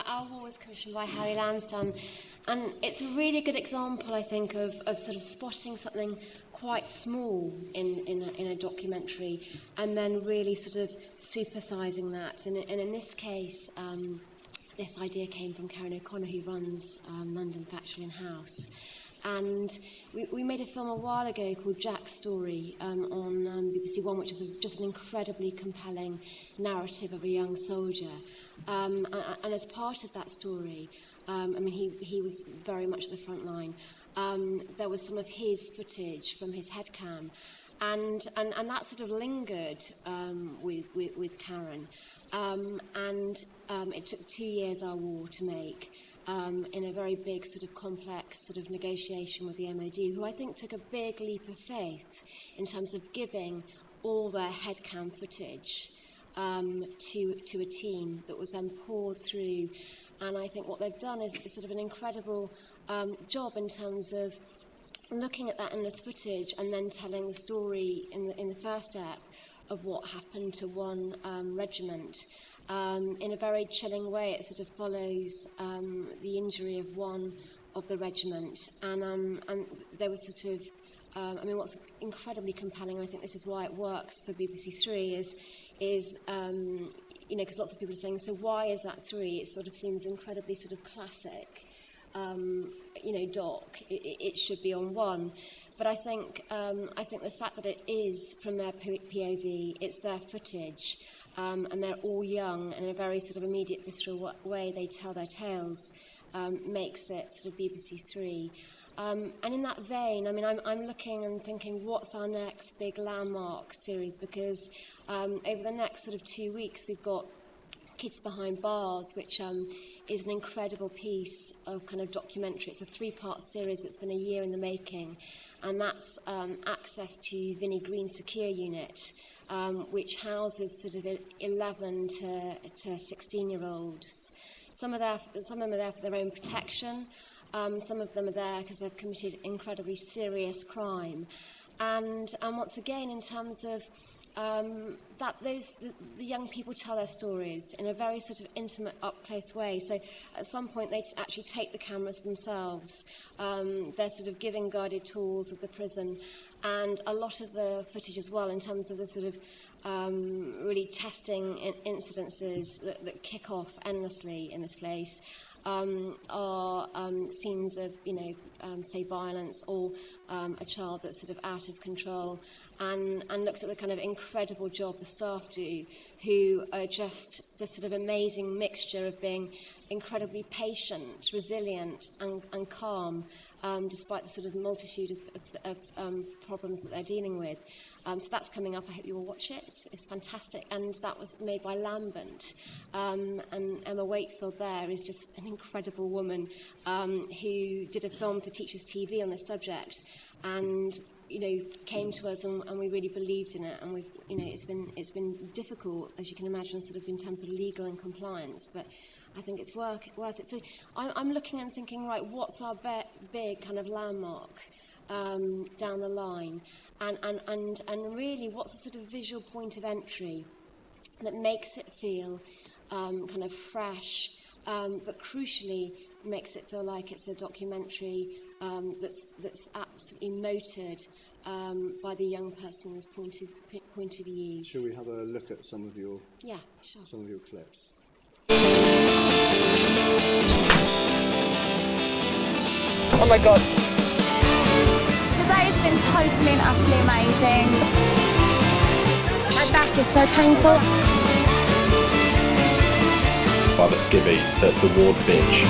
Our war was commissioned by Harry Lansdowne, and it's a really good example, I think, of sort of spotting something quite small in a documentary, and then really sort of supersizing that. And in this case, this idea came from Karen O'Connor, who runs London Factual in-house. And we made a film a while ago called Jack's Story on BBC One, which is just an incredibly compelling narrative of a young soldier. And as part of that story, he was very much at the front line. There was some of his footage from his headcam, and that sort of lingered with Karen. It took 2 years, our war, to make. In a very big sort of complex sort of negotiation with the MOD, who I think took a big leap of faith in terms of giving all their headcam footage to a team that was then poured through. And I think what they've done is sort of an incredible job in terms of looking at that endless footage and then telling the story in the first step of what happened to one regiment. In a very chilling way, it sort of follows the injury of one of the regiment, and there was sort of, what's incredibly compelling, I think this is why it works for BBC Three, is because lots of people are saying, so why is that 3? It sort of seems incredibly sort of classic, doc. It should be on 1. But I think the fact that it is from their POV, it's their footage. And they're all young, and in a very sort of immediate, visceral way they tell their tales, makes it sort of BBC Three. And in that vein, I'm looking and thinking, what's our next big landmark series? Because over the next sort of 2 weeks, we've got Kids Behind Bars, which is an incredible piece of kind of documentary. It's a 3-part series that's been a year in the making, and that's access to Vinnie Green's secure unit. Which houses sort of 11 to 16-year-olds. Some of them are there for their own protection. Some of them are there because they've committed incredibly serious crime. And once again, in terms of the young people tell their stories in a very sort of intimate, up-close way. So at some point, they actually take the cameras themselves. They're sort of giving guided tours of the prison. And a lot of the footage as well, in terms of the sort of really testing incidences that kick off endlessly in this place, are scenes of, say, violence or a child that's sort of out of control, and looks at the kind of incredible job the staff do, who are just this sort of amazing mixture of being incredibly patient, resilient, and calm, despite the sort of multitude of problems that they're dealing with. So that's coming up. I hope you will watch it. It's fantastic. And that was made by Lambent. And Emma Wakefield there is just an incredible woman who did a film for Teachers TV on this subject, and came to us, and we really believed in it. And we've, it's been difficult, as you can imagine, sort of in terms of legal and compliance, but I think it's worth it. So I'm looking and thinking, right, what's our big kind of landmark down the line, and really, what's the sort of visual point of entry that makes it feel kind of fresh, but crucially makes it feel like it's a documentary that's absolutely motored by the young person's point of view. Shall we have a look at some of your sure. some of your clips? Oh my God! Today has been totally and utterly amazing. My back is so painful. By the skivvy, the ward bitch.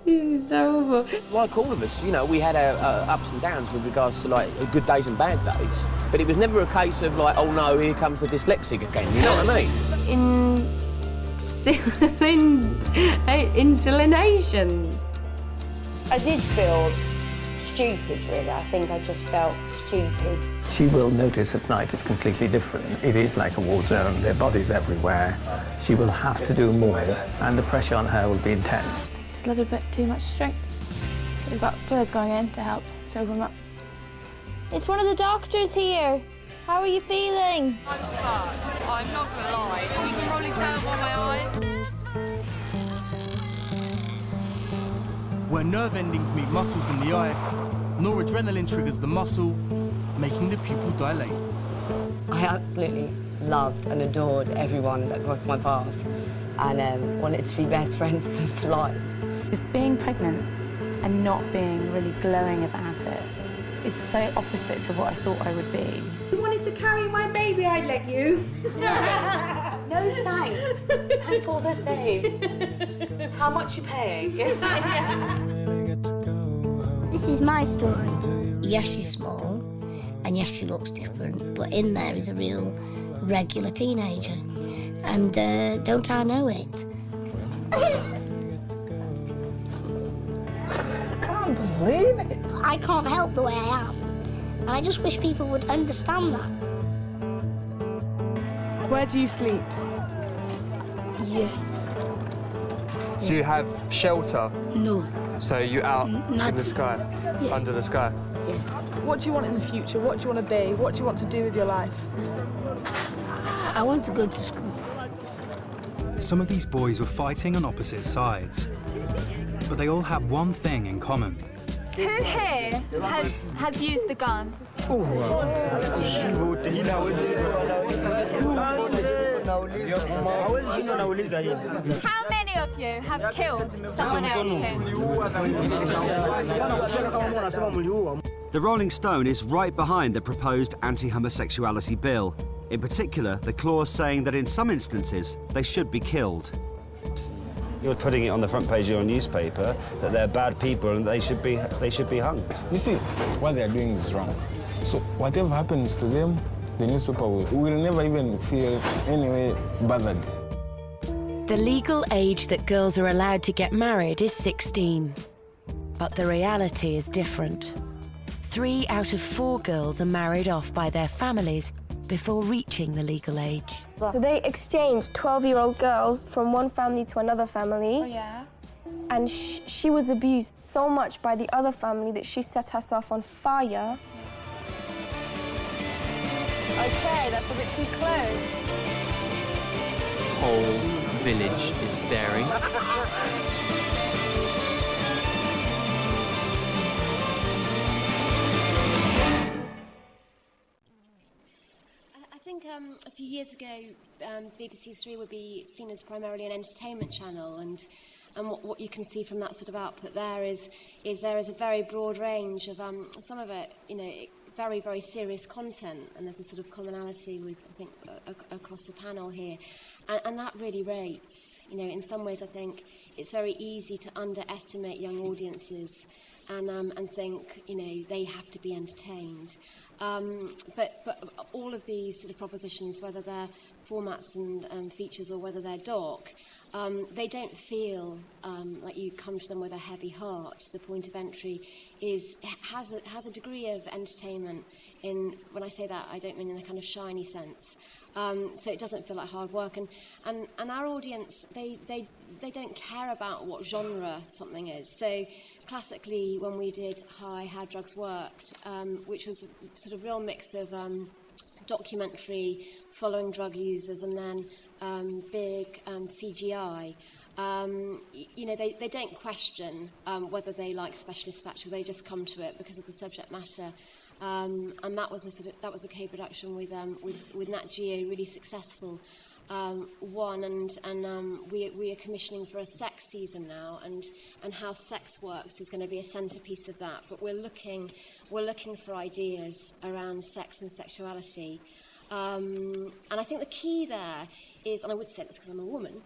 This is so awful. Like all of us, you know, we had our ups and downs with regards to like good days and bad days, but it was never a case of like, oh no, here comes the dyslexic again. You know what I mean? Insulinations. I did feel stupid, really. I think I just felt stupid. She will notice at night it's completely different. It is like a war zone, there are bodies everywhere. She will have to do more, and the pressure on her will be intense. It's a little bit too much strength. So we've got fluids going in to help sober them up. It's one of the doctors here. How are you feeling? I'm fucked. I'm not gonna lie. You can probably tell by my eyes. Where nerve endings meet muscles in the eye, noradrenaline triggers the muscle, making the pupil dilate. I absolutely loved and adored everyone that crossed my path and wanted to be best friends for life. Just being pregnant and not being really glowing about it is so opposite to what I thought I would be. If you wanted to carry my baby, I'd let you. No thanks. That's all the same. How much you paying? This is my story. Yes, she's small, and yes, she looks different, but in there is a real regular teenager. And don't I know it? I can't believe it. I can't help the way I am. And I just wish people would understand that. Where do you sleep? Yeah. Do you have shelter? No. So you're out in the sky, Yes. under the sky? Yes. What do you want in the future? What do you want to be? What do you want to do with your life? I want to go to school. Some of these boys were fighting on opposite sides, but they all have one thing in common. Who here has used the gun? How many of you have killed someone else here? The Rolling Stone is right behind the proposed anti-homosexuality bill. In particular, the clause saying that in some instances they should be killed. You're putting it on the front page of your newspaper that they're bad people and they should be hung. You see, what they're doing is wrong. So whatever happens to them, the newspaper will never even feel any way bothered. The legal age that girls are allowed to get married is 16. But the reality is different. 3 out of 4 girls are married off by their families before reaching the legal age. So they exchanged 12-year-old girls from one family to another family. Oh, yeah? And she was abused so much by the other family that she set herself on fire. Okay, that's a bit too close. Whole village is staring. I think a few years ago, BBC Three would be seen as primarily an entertainment channel, and what you can see from that sort of output there is there is a very broad range of some of it, you know, very, very serious content, and there's a sort of commonality with, I think, across the panel here, and that really rates. You know, in some ways, I think it's very easy to underestimate young audiences and think, you know, they have to be entertained. But all of these sort of propositions, whether they're formats and features or whether they're doc, they don't feel like you come to them with a heavy heart. The point of entry has a degree of entertainment. When I say that, I don't mean in a kind of shiny sense. So it doesn't feel like hard work. And our audience, they don't care about what genre something is. So classically, when we did How Drugs Worked, which was a sort of real mix of documentary following drug users and then big CGI. They don't question whether they like specialist factual. They just come to it because of the subject matter. And that was a co-production with Nat Geo, really successful one, and we are commissioning for a sex season now, and how sex works is going to be a centrepiece of that. But we're looking for ideas around sex and sexuality, and I think the key there is, and I would say this because I'm a woman,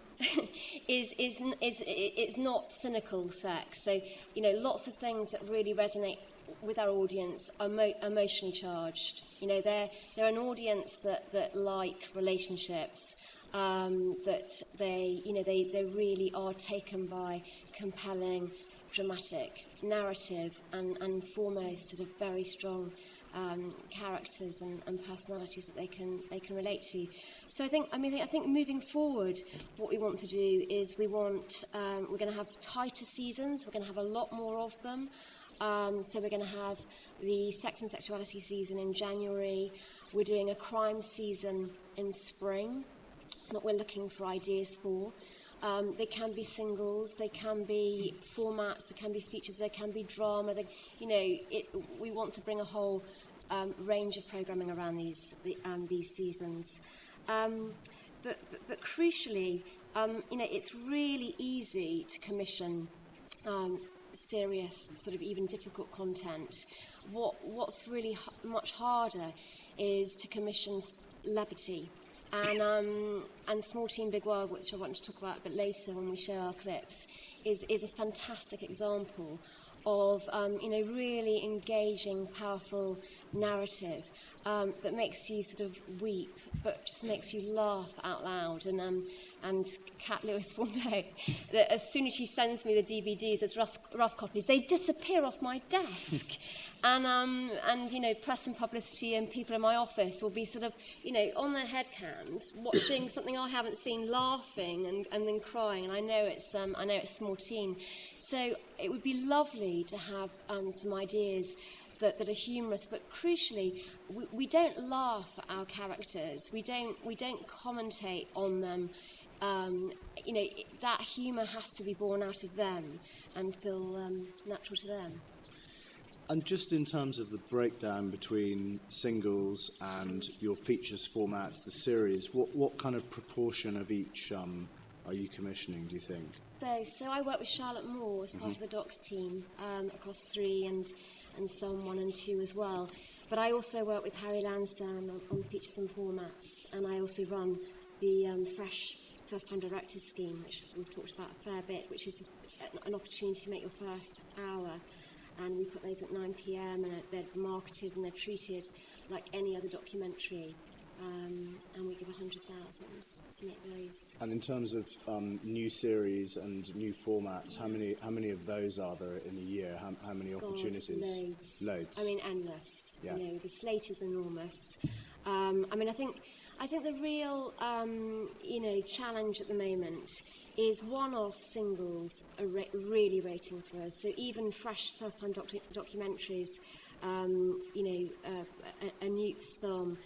is not cynical sex. So lots of things that really resonate with our audience are emotionally charged. They're an audience that like relationships, that they really are taken by compelling, dramatic narrative, and foremost sort of very strong characters and personalities that they can relate to. So I think moving forward, what we want to do is we're going to have tighter seasons. We're going to have a lot more of them. So we're going to have the sex and sexuality season in January. We're doing a crime season in spring that we're looking for ideas for. They can be singles, they can be formats, they can be features, they can be drama. We want to bring a whole range of programming around these seasons. But crucially, it's really easy to commission serious, sort of even difficult content. What's really much harder is to commission levity. And Small Team Big World, which I want to talk about a bit later when we show our clips, is a fantastic example of really engaging, powerful narrative that makes you sort of weep, but just makes you laugh out loud. And Kat Lewis will know that as soon as she sends me the DVDs as rough copies, they disappear off my desk. And press and publicity and people in my office will be sort of, on their head cams, watching something I haven't seen, laughing and then crying. And I know it's Small Teen. So it would be lovely to have some ideas that are humorous, but crucially, we don't laugh at our characters. We don't commentate on them. That humour has to be born out of them and feel natural to them. And just in terms of the breakdown between singles and your features formats, the series, what kind of proportion of each are you commissioning, do you think? So I work with Charlotte Moore as part of the Docs team across 3 and some 1 and 2 as well. But I also work with Harry Lansdowne on features and formats, and I also run the Fresh First-Time Directors scheme, which we've talked about a fair bit, which is an opportunity to make your first hour. And we put those at 9 p.m. and they're marketed and they're treated like any other documentary. And we give 100,000 to make those. And in terms of new series and new formats, how many of those are there in a year? How many opportunities? Loads. I mean, endless. Yeah. The slate is enormous. I think the real challenge at the moment is one-off singles are really rating for us. So even fresh first-time documentaries, a Newt's film.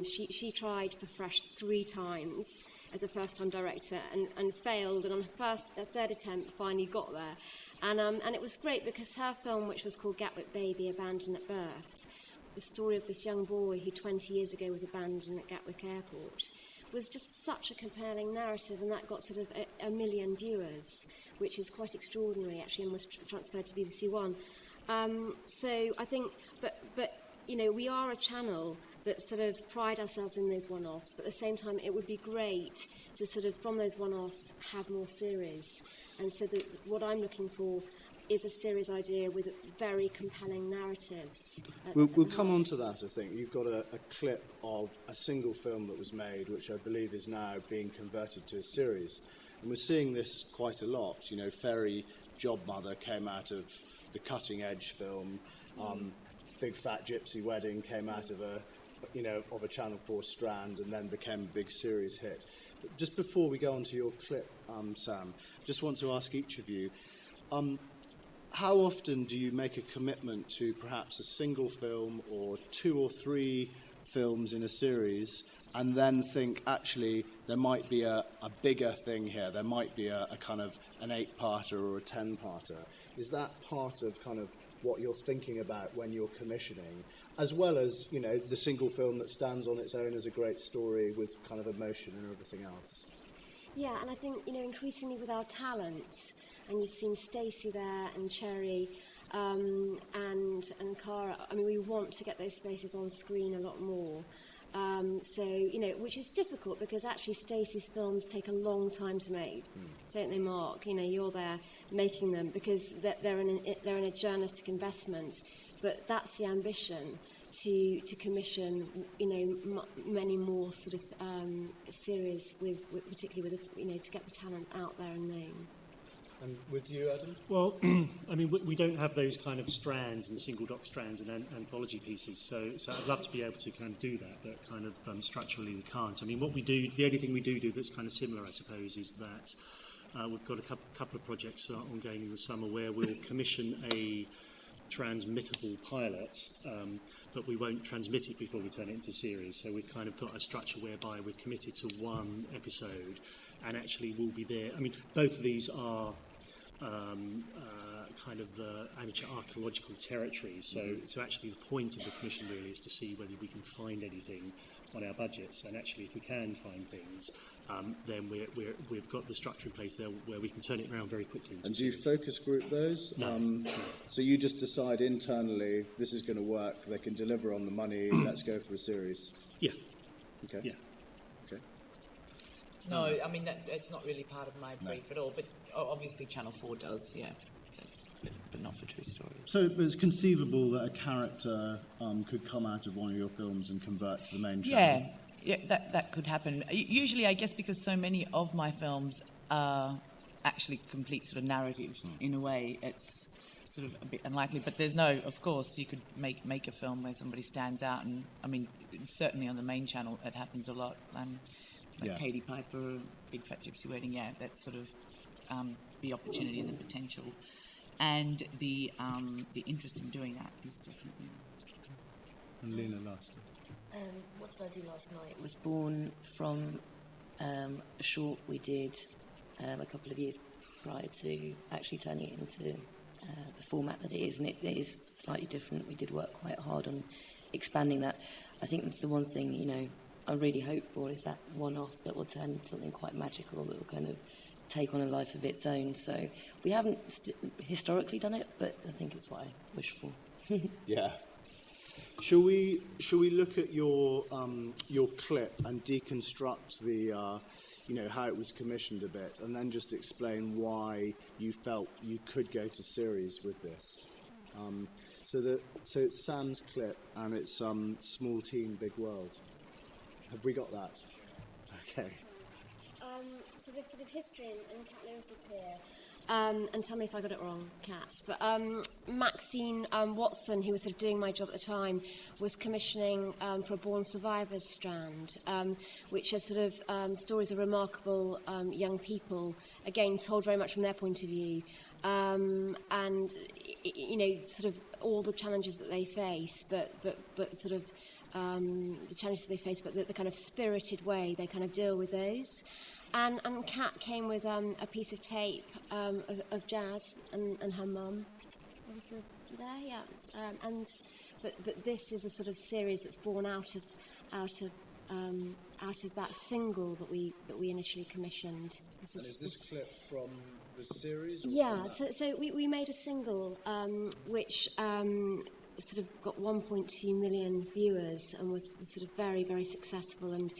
She tried for Fresh 3 times as a first-time director and failed, and on her third attempt finally got there. And it was great because her film, which was called Gatwick Baby, Abandoned at Birth, the story of this young boy who 20 years ago was abandoned at Gatwick Airport, was just such a compelling narrative, and that got sort of a million viewers, which is quite extraordinary actually, and was transferred to BBC One. So I think, but we are a channel that sort of pride ourselves in those one-offs, but at the same time it would be great to sort of, from those one-offs, have more series. And so what I'm looking for is a series idea with very compelling narratives. We'll come on to that, I think. You've got a clip of a single film that was made, which I believe is now being converted to a series. And we're seeing this quite a lot. Ferry Job Mother came out of the Cutting Edge film. Big Fat Gypsy Wedding came out of a Channel 4 strand and then became a big series hit. But just before we go on to your clip, Sam, just want to ask each of you, how often do you make a commitment to perhaps a single film or 2 or 3 films in a series and then think, actually, there might be a bigger thing here. There might be a kind of an 8-parter or a 10-parter. Is that part of kind of what you're thinking about when you're commissioning, as well as, you know, the single film that stands on its own as a great story with kind of emotion and everything else? Yeah, and I think, you know, increasingly with our talent, and you've seen Stacey there and Cherry and Cara, I mean, we want to get those faces on screen a lot more. So, you know, which is difficult because actually Stacey's films take a long time to make, don't they, Mark? You know, you're there making them because they're in a journalistic investment, but that's the ambition to commission, you know, many more sort of series with particularly with, you know, to get the talent out there and known. And with you, Adam? Well, I mean, we don't have those kind of strands and single doc strands and anthology pieces, so I'd love to be able to kind of do that, but kind of structurally we can't. I mean, what we do, the only thing we do that's kind of similar, I suppose, is that we've got a couple of projects ongoing in the summer where we'll commission a transmittable pilot, but we won't transmit it before we turn it into series. So we've kind of got a structure whereby we're committed to one episode and actually we'll be there. I mean, both of these are kind of the amateur archaeological territory. So actually the point of the commission really is to see whether we can find anything on our budgets. And actually if we can find things, then we've got the structure in place there where we can turn it around very quickly. And do you focus group those? No. So you just decide internally, this is going to work, they can deliver on the money, let's go for a series? Yeah. Okay. Yeah. Okay. No, I mean, it's not really part of my brief at all, but obviously Channel 4 does, yeah, but not for True Stories. So it's conceivable that a character could come out of one of your films and convert to the main channel? Yeah, that could happen. Usually, I guess, because so many of my films are actually complete sort of narratives, in a way, it's sort of a bit unlikely. But there's no, of course, you could make a film where somebody stands out, and I mean, certainly on the main channel, it happens a lot. Like Katie Piper, Big Fat Gypsy Wedding, yeah, that's sort of the opportunity and the potential, and the interest in doing that is definitely. And Lena, last. What did I do last night? It was born from a short we did a couple of years prior to actually turning it into the format that it is, and it is slightly different. We did work quite hard on expanding that. I think that's the one thing, you know, I really hope for is that one-off that will turn into something quite magical that will kind of take on a life of its own. So we haven't historically done it, but I think it's what I wish for. Yeah. Shall we look at your clip and deconstruct the you know, how it was commissioned a bit, and then just explain why you felt you could go to series with this? So it's Sam's clip and it's Small Team Big World. Have we got that? Okay. So the history, and Kat Lewis is here, and tell me if I got it wrong, Kat, but Maxine Watson, who was sort of doing my job at the time, was commissioning for a Born Survivors strand, which are sort of stories of remarkable young people, again, told very much from their point of view, and, you know, sort of all the challenges that they face, but sort of the challenges they face, but the kind of spirited way they kind of deal with those. And Kat came with a piece of tape of Jazz and her mum. There, yeah. But this is a sort of series that's born out of that single that we initially commissioned. Is this clip from the series? Yeah. So we made a single which sort of got 1.2 million viewers and was sort of very, very successful, and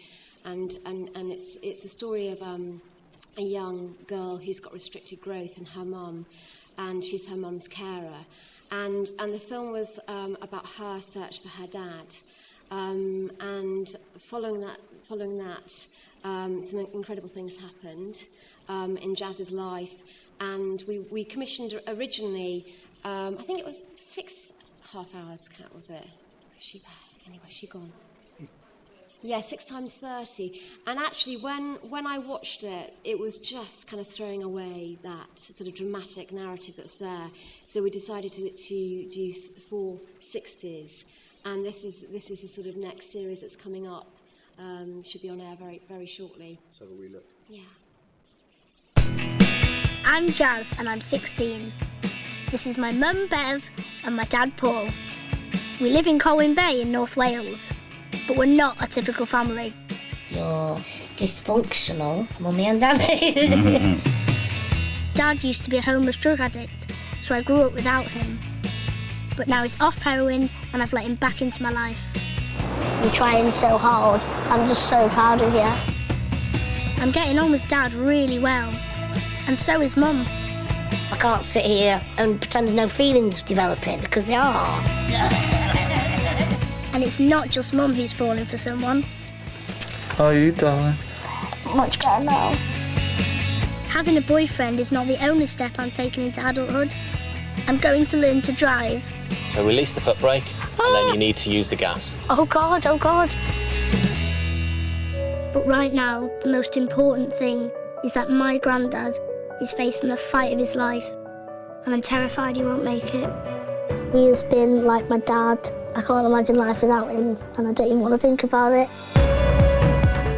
it's a story of a young girl who's got restricted growth and her mum, and she's her mum's carer, and the film was about her search for her dad, and following that some incredible things happened in Jazz's life, and we commissioned originally I think it was 6.5 hours, Kat, was it? Is she there? Anyway, she gone. Yeah, 6 times 30. And actually, when I watched it, it was just kind of throwing away that sort of dramatic narrative that's there. So we decided to do 4 60s. And this is the sort of next series that's coming up. Should be on air very, very shortly. Let's have a wee look. Yeah. I'm Jazz and I'm 16. This is my mum Bev and my dad Paul. We live in Colwyn Bay in North Wales, but we're not a typical family. You're dysfunctional, mummy and daddy. Dad used to be a homeless drug addict, so I grew up without him. But now he's off heroin and I've let him back into my life. You're trying so hard. I'm just so proud of you. I'm getting on with Dad really well, and so is Mum. I can't sit here and pretend there's no feelings developing, because they are. And it's not just Mum who's falling for someone. How are you, darling? Much better now. Having a boyfriend is not the only step I'm taking into adulthood. I'm going to learn to drive. So release the foot brake, and then you need to use the gas. Oh God, oh God. But right now, the most important thing is that my granddad is facing the fight of his life, and I'm terrified he won't make it. He has been like my dad. I can't imagine life without him, and I don't even want to think about it.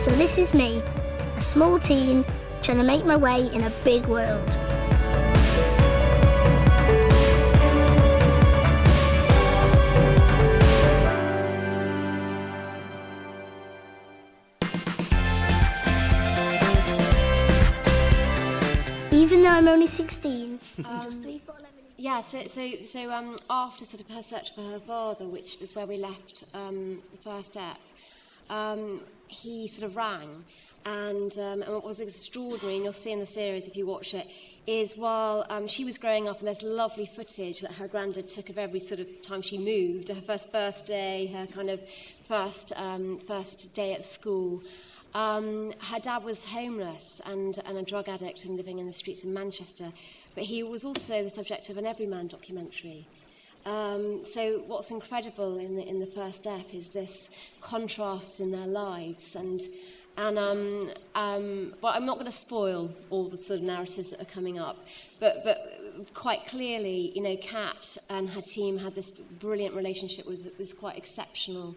So this is me, a small teen, trying to make my way in a big world. Even though I'm only 16, I'm just 3 foot 11. Yeah, so after sort of her search for her father, which is where we left the first step, he sort of rang, and what was extraordinary, and you'll see in the series if you watch it, is while she was growing up, and there's lovely footage that her granddad took of every sort of time she moved, her first birthday, her kind of first day at school. Her dad was homeless and a drug addict and living in the streets of Manchester, but he was also the subject of an Everyman documentary. So what's incredible in the first step is this contrast in their lives, and well, I'm not going to spoil all the sort of narratives that are coming up, but quite clearly, you know, Kat and her team had this brilliant relationship with this quite exceptional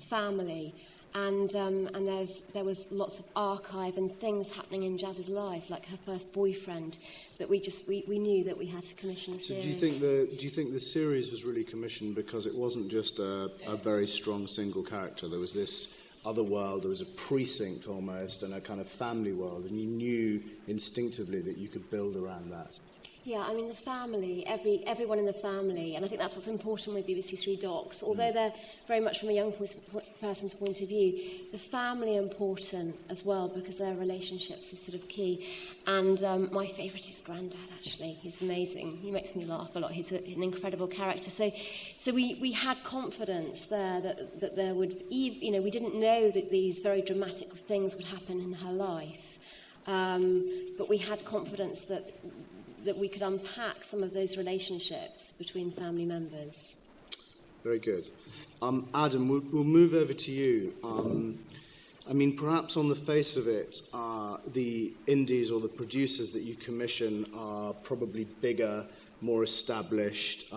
family. And there was lots of archive and things happening in Jazz's life, like her first boyfriend, that we knew that we had to commission a series. Do you think the series was really commissioned because it wasn't just a very strong single character? There was this other world, there was a precinct almost, and a kind of family world, and you knew instinctively that you could build around that. Yeah, I mean, the family, everyone in the family, and I think that's what's important with BBC Three Docs. Although they're very much from a young person's point of view, the family are important as well because their relationships are sort of key. And my favourite is Grandad, actually. He's amazing. He makes me laugh a lot. He's an incredible character. So we had confidence there that there would, you know, we didn't know that these very dramatic things would happen in her life, but we had confidence that we could unpack some of those relationships between family members. Very good. Adam, we'll move over to you. I mean, perhaps on the face of it, the indies or the producers that you commission are probably bigger, more established,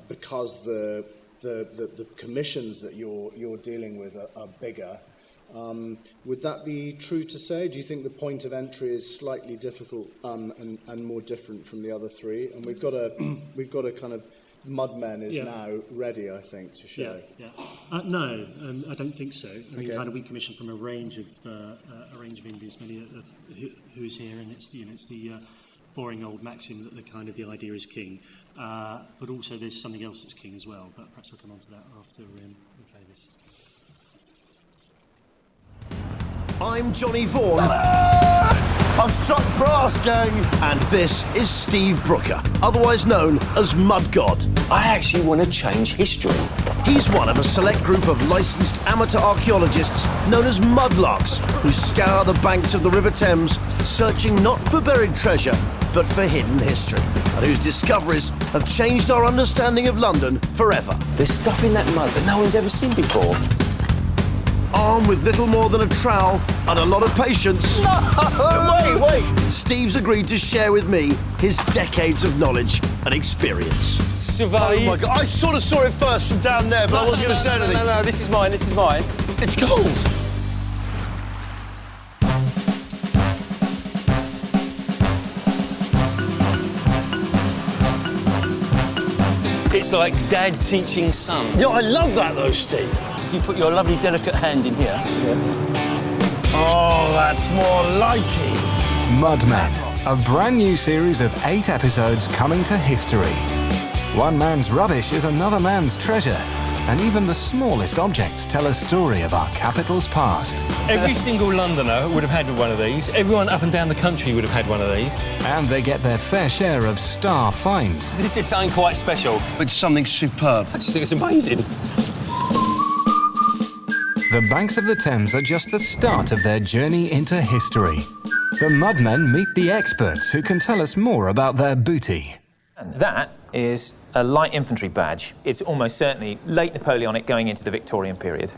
because the commissions that you're dealing with are bigger. Would that be true to say? Do you think the point of entry is slightly difficult and more different from the other three? And we've got a kind of Mudmen is now ready, I think, to show. No, I don't think so. I mean, kind of we commission from a range of indies, many of who's here, and it's the boring old maxim that the idea is king, but also there's something else that's king as well. But perhaps I'll come on to that after we play this. I'm Johnny Vaughan. I've struck brass, gang. And this is Steve Brooker, otherwise known as Mud God. I actually want to change history. He's one of a select group of licensed amateur archaeologists known as mudlarks who scour the banks of the River Thames, searching not for buried treasure, but for hidden history, and whose discoveries have changed our understanding of London forever. There's stuff in that mud that no one's ever seen before. armed with little more than a trowel and a lot of patience. No! Wait! Steve's agreed to share with me his decades of knowledge and experience. Survive. Oh my God, I sort of saw it first from down there, but I wasn't going to say anything. No, this is mine, It's gold. It's like dad teaching son. Yeah, I love that though, Steve. If you put your lovely, delicate hand in here. Oh, that's more like it. Mudmen, a brand new series of 8 episodes coming to history. One man's rubbish is another man's treasure, and even the smallest objects tell a story of our capital's past. Every single Londoner would have had one of these. Everyone up and down the country would have had one of these. And they get their fair share of star finds. This is something quite special. It's something superb. I just think it's amazing. The banks of the Thames are just the start of their journey into history. The Mudmen meet the experts who can tell us more about their booty. That is a light infantry badge. It's almost certainly late Napoleonic going into the Victorian period.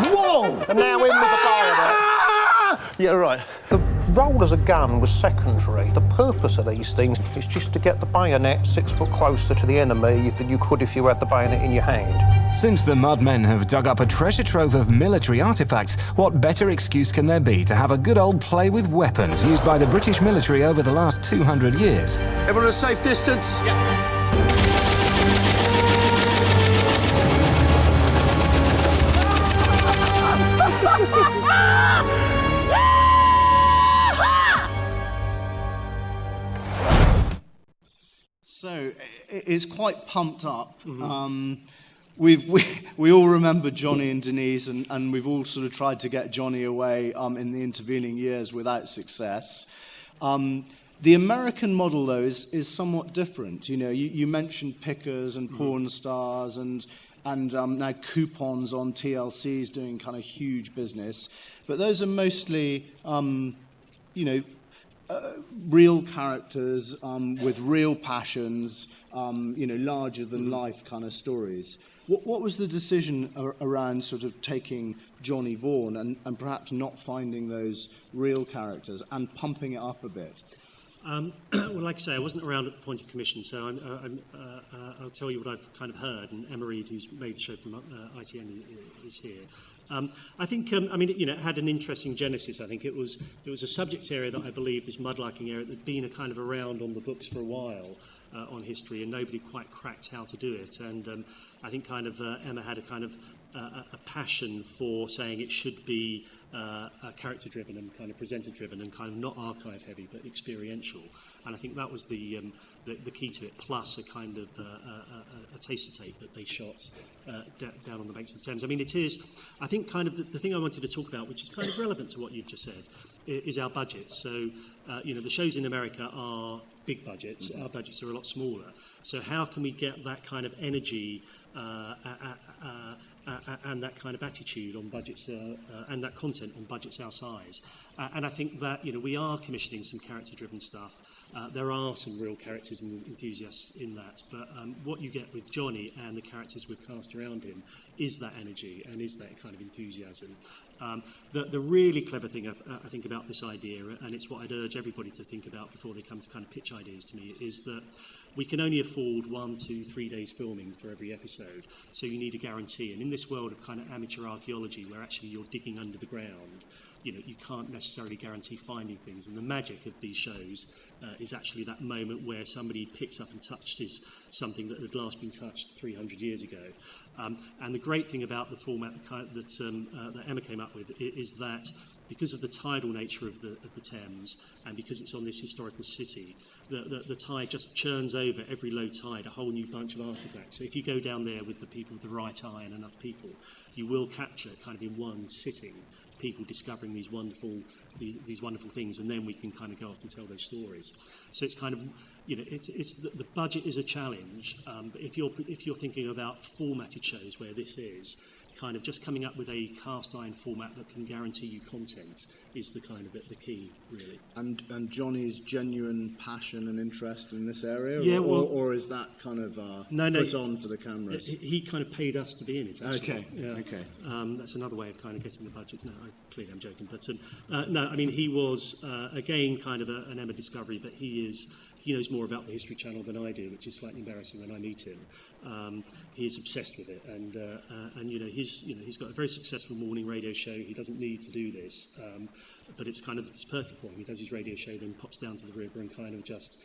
Whoa! And now in with the bayonet. Yeah, right. The role as a gun was secondary. The purpose of these things is just to get the bayonet 6 foot closer to the enemy than you could if you had the bayonet in your hand. Since the Mudmen have dug up a treasure trove of military artefacts, what better excuse can there be to have a good old play with weapons used by the British military over the last 200 years? Everyone at a safe distance? Yeah. So it's quite pumped up. We all remember Johnny and Denise, and we've all sort of tried to get Johnny away in the intervening years without success. The American model, though, is somewhat different. You know, you mentioned pickers and porn stars and now coupons on TLCs doing kind of huge business. But those are mostly, real characters with real passions, larger than life kind of stories. What was the decision around sort of taking Johnny Vaughan and perhaps not finding those real characters and pumping it up a bit? Well, like I say, I wasn't around at the point of commission, so I'll tell you what I've kind of heard, and Emma Reed, who's made the show from ITN, is here. I think, it had an interesting genesis. I think it was a subject area that I believe, this mudlarking area, that had been a kind of around on the books for a while on history, and nobody quite cracked how to do it. And I think kind of Emma had a kind of a passion for saying it should be character-driven and kind of presenter-driven and kind of not archive-heavy but experiential. And I think that was the key to it, plus a kind of a taster tape that they shot down on the banks of the Thames. I mean, it is, I think, kind of the thing I wanted to talk about, which is kind of relevant to what you've just said, is our budgets. So, the shows in America are big budgets. Our budgets are a lot smaller. So how can we get that kind of energy and that kind of attitude on budgets and that content on budgets our size? And I think that, we are commissioning some character-driven stuff. There are some real characters and enthusiasts in that, but what you get with Johnny and the characters we've cast around him is that energy and is that kind of enthusiasm. The really clever thing I think about this idea, and it's what I'd urge everybody to think about before they come to kind of pitch ideas to me, is that we can only afford 1, 2, 3 days filming for every episode, so you need a guarantee. And in this world of kind of amateur archaeology, where actually you're digging under the ground, you can't necessarily guarantee finding things. And the magic of these shows is actually that moment where somebody picks up and touches something that had last been touched 300 years ago. And the great thing about the format that Emma came up with is that because of the tidal nature of the Thames and because it's on this historical city, the tide just churns over every low tide a whole new bunch of artefacts. So if you go down there with the people with the right eye and enough people, you will capture kind of in one sitting people discovering these wonderful things, and then we can kind of go off and tell those stories. So it's kind of, it's the budget is a challenge, but if you're thinking about formatted shows where this is kind of just coming up with a cast iron format that can guarantee you content is the kind of the key, really. And Johnny's genuine passion and interest in this area, Yeah, or is that kind of put on for the cameras? He kind of paid us to be in it, actually. Okay, yeah. okay. That's another way of kind of getting the budget. No, clearly I'm joking, but no, I mean he was again kind of an Emma discovery, but he knows more about the History Channel than I do, which is slightly embarrassing when I meet him. He is obsessed with it, and he's got a very successful morning radio show. He doesn't need to do this, but it's perfect for him. He does his radio show, then pops down to the river and kind of just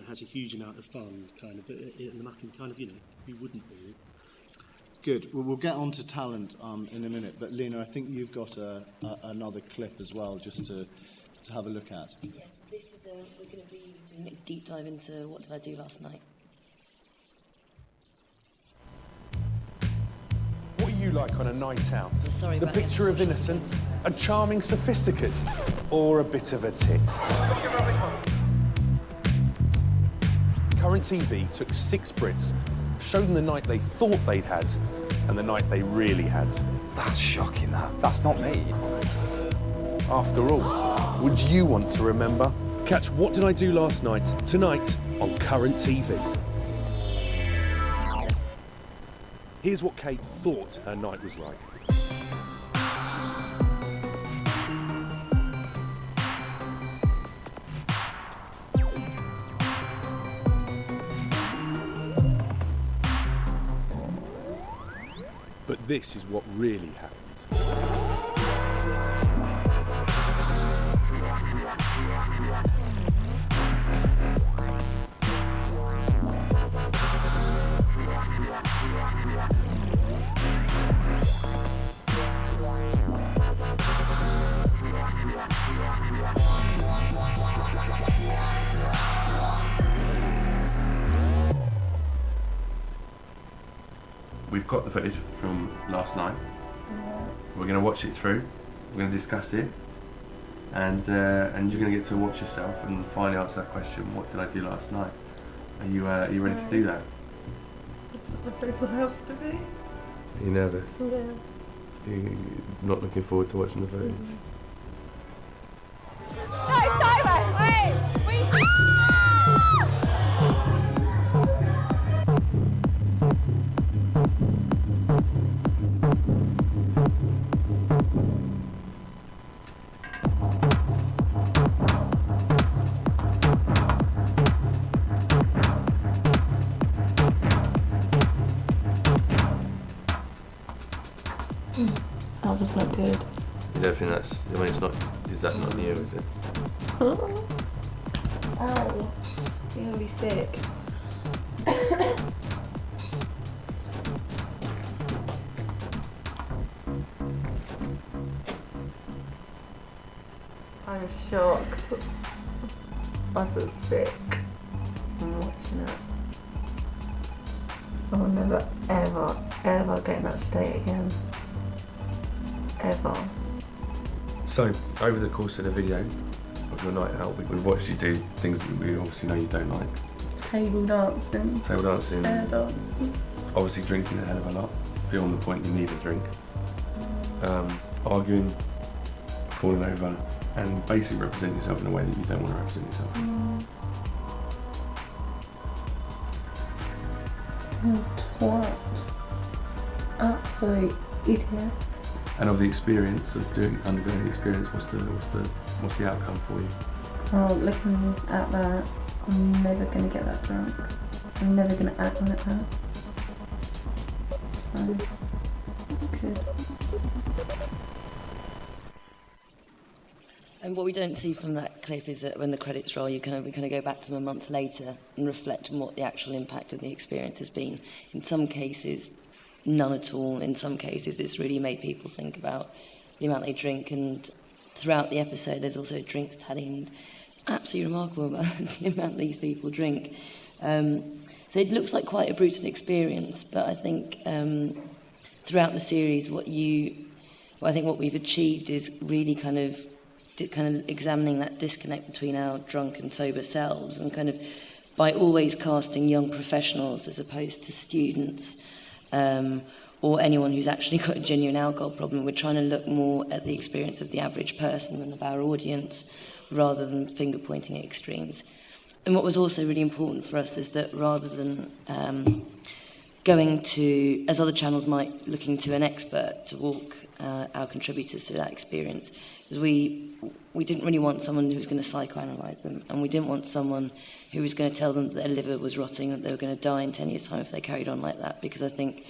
has a huge amount of fun, kind of in the muck, and kind of who wouldn't really. Good. Well, we'll get on to talent in a minute, but Lena, I think you've got another clip as well, just to have a look at. Yes, this is we're going to be doing a deep dive into What Did I Do Last Night. What are you like on a night out? Sorry the about picture of innocence, a charming sophisticate, or a bit of a tit? Current TV took 6 Brits, showed them the night they thought they'd had, and the night they really had. That's shocking, that. That's not me. After all, would you want to remember? Catch What Did I Do Last Night, tonight on Current TV. Here's what Kate thought her night was like. But this is what really happened. We've got the footage from last night. We're going to watch it through. We're going to discuss it, and you're going to get to watch yourself and finally answer that question: what did I do last night? Are you ready to do that? It's not the place I have to be. Are you nervous? Yeah. You're not looking forward to watching the footage? No, Simon! Wait! That was not good. You don't think that's, I mean, it's not, is that not you, is it? Ow. You're gonna be sick. I was shocked. I feel sick from watching it. I'll never, ever, ever get in that state again. Ever. So, over the course of the video of your night out, we've watched you do things that we obviously know you don't like. Table dancing. Table dancing. Chair dancing. Obviously drinking a hell of a lot, beyond the point you need a drink. Arguing, falling over, and basically representing yourself in a way that you don't want to represent yourself. Twat. Absolute idiot. And of the experience of undergoing the experience, what's the outcome for you? Oh, looking at that, I'm never going to get that drunk. I'm never going to act like that. So, it's good. And what we don't see from that clip is that when the credits roll, we kind of go back to them a month later and reflect on what the actual impact of the experience has been. In some cases, none at all. In some cases, it's really made people think about the amount they drink. And throughout the episode, there's also drinks tally, and it's absolutely remarkable about the amount these people drink. So it looks like quite a brutal experience, but I think throughout the series, what we've achieved is really kind of examining that disconnect between our drunk and sober selves, and kind of by always casting young professionals as opposed to students, or anyone who's actually got a genuine alcohol problem. We're trying to look more at the experience of the average person and of our audience, rather than finger pointing at extremes. And what was also really important for us is that rather than going to, as other channels might, looking to an expert to walk our contributors through that experience, is we didn't really want someone who was going to psychoanalyse them, and we didn't want someone who was going to tell them that their liver was rotting, that they were going to die in 10 years' time if they carried on like that, because I think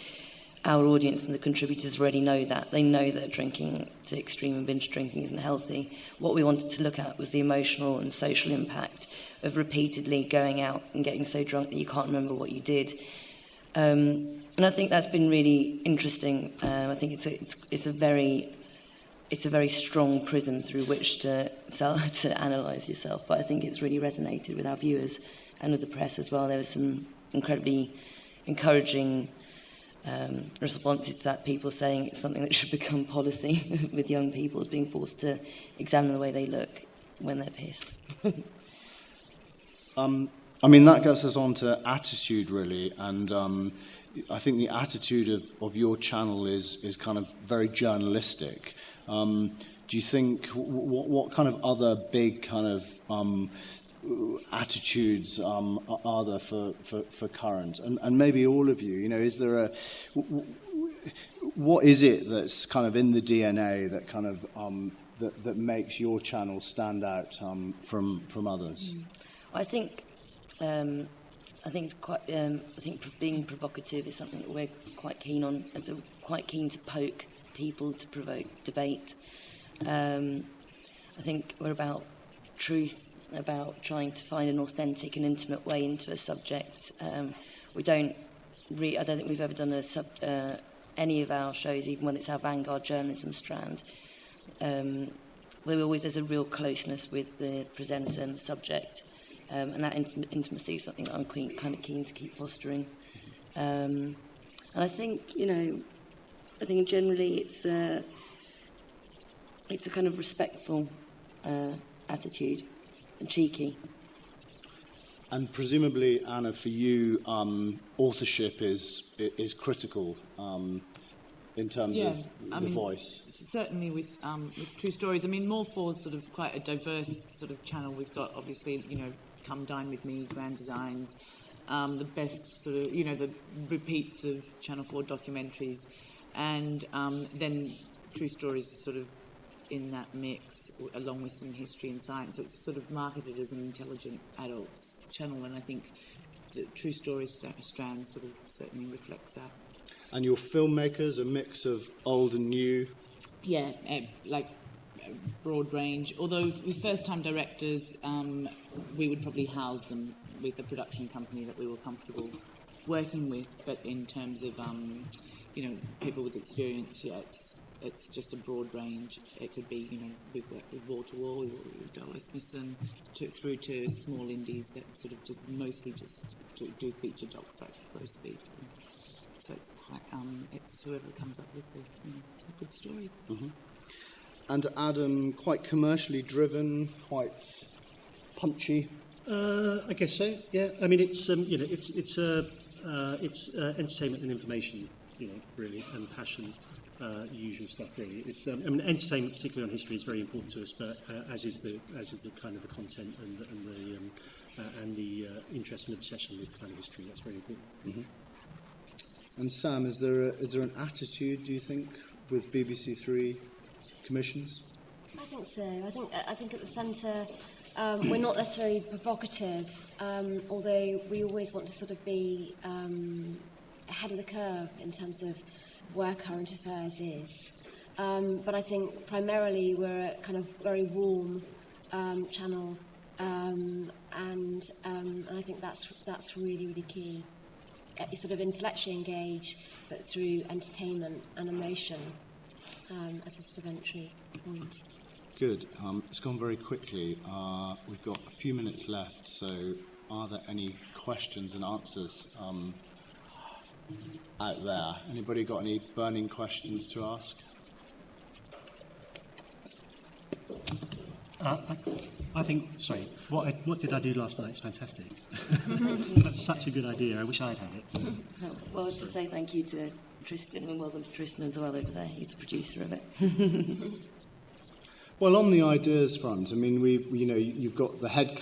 our audience and the contributors already know that. They know that drinking to extreme and binge drinking isn't healthy. What we wanted to look at was the emotional and social impact of repeatedly going out and getting so drunk that you can't remember what you did. And I think that's been really interesting. I think it's a very strong prism through which to analyse yourself. But I think it's really resonated with our viewers and with the press as well. There was some incredibly encouraging responses to that, people saying it's something that should become policy with young people, being forced to examine the way they look when they're pissed. I mean, that gets us on to attitude, really, and I think the attitude of your channel is kind of very journalistic. Do you think, what kind of other big kind of attitudes are there for current? And maybe all of you, you know, is there what is it that's kind of in the DNA that kind of that makes your channel stand out from others? I think it's quite. I think being provocative is something that we're quite keen on. As we're quite keen to poke people, to provoke debate. I think we're about truth, about trying to find an authentic and intimate way into a subject. I don't think we've ever done any of our shows, even when it's our vanguard journalism strand. There's a real closeness with the presenter and the subject. And that intimacy is something that I'm kind of keen to keep fostering. And I think, generally it's a kind of respectful attitude and cheeky. And presumably, Anna, for you, authorship is critical in terms of the voice. Certainly with True Stories. I mean, more for sort of quite a diverse sort of channel. We've got, obviously, Come Dine With Me, Grand Designs, the best sort of, the repeats of Channel 4 documentaries, and then True Stories sort of in that mix, along with some history and science. So it's sort of marketed as an intelligent adults channel, and I think the True Stories strand sort of certainly reflects that. And your filmmakers, a mix of old and new? Yeah, broad range. Although with first-time directors, we would probably house them with a production company that we were comfortable working with. But in terms of, people with experience, it's just a broad range. It could be, we've worked with Wall to Wall, we've worked with Dollar Smithson, through to small indies that sort of just mostly just do feature docs like Gross Speed. So it's quite, it's whoever comes up with a good story. Mm-hmm. And Adam, quite commercially driven, quite punchy. I guess so. Yeah. I mean, it's it's entertainment and information, really, and passion, usual stuff. Really, it's entertainment, particularly on history, is very important to us. But as is the kind of the content and the interest and obsession with kind of history. That's very important. Mm-hmm. And Sam, is there an attitude, do you think, with BBC Three commissions? I think so. I think at the centre, we're not necessarily provocative, although we always want to sort of be ahead of the curve in terms of where current affairs is. But I think primarily we're a kind of very warm channel, and I think that's really, really key. Sort of intellectually engage, but through entertainment and emotion as a sort of entry point. Good. It's gone very quickly. We've got a few minutes left, so are there any questions and answers out there? Anybody got any burning questions to ask? I think, sorry, what did I do last night? It's fantastic. That's such a good idea. I wish I'd had it. Well, I was just say thank you to Tristan, and well done to Tristan as well over there. He's the producer of it. Well, on the ideas front, I mean, you've got the head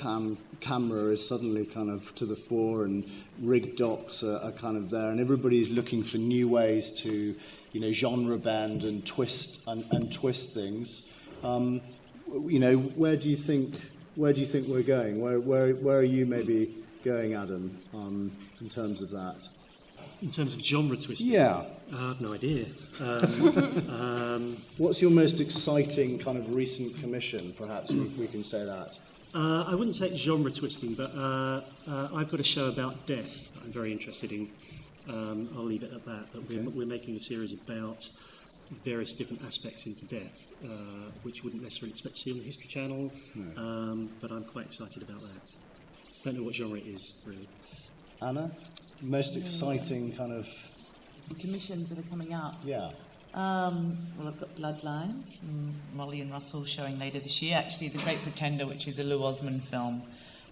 camera is suddenly kind of to the fore, and rig docs are kind of there, and everybody's looking for new ways to, genre bend and twist things. Where do you think we're going? Where are you maybe going, Adam, in terms of that? In terms of genre twisting? Yeah. I have no idea. What's your most exciting kind of recent commission, perhaps we can say that? I wouldn't say it's genre twisting, but I've got a show about death that I'm very interested in. I'll leave it at that. But we're making a series about various different aspects into death, which you wouldn't necessarily expect to see on the History Channel, but I'm quite excited about that. Don't know what genre it is, really. Anna? Most exciting kind of commissions that are coming up. Yeah. Well, I've got Bloodlines from Molly and Russell showing later this year. Actually, The Great Pretender, which is a Lou Osmond film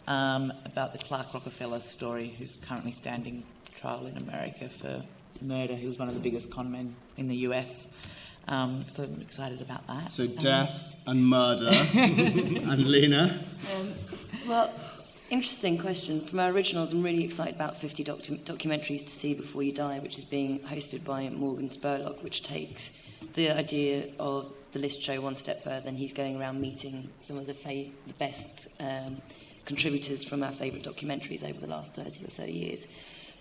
about the Clark Rockefeller story, who's currently standing trial in America for murder. He was one of the biggest con men in the US. So I'm excited about that. So death and murder. And Lena? Well, interesting question. From our originals, I'm really excited about 50 documentaries to see before you die, which is being hosted by Morgan Spurlock, which takes the idea of the list show one step further, and he's going around meeting some of the best contributors from our favourite documentaries over the last 30 or so years.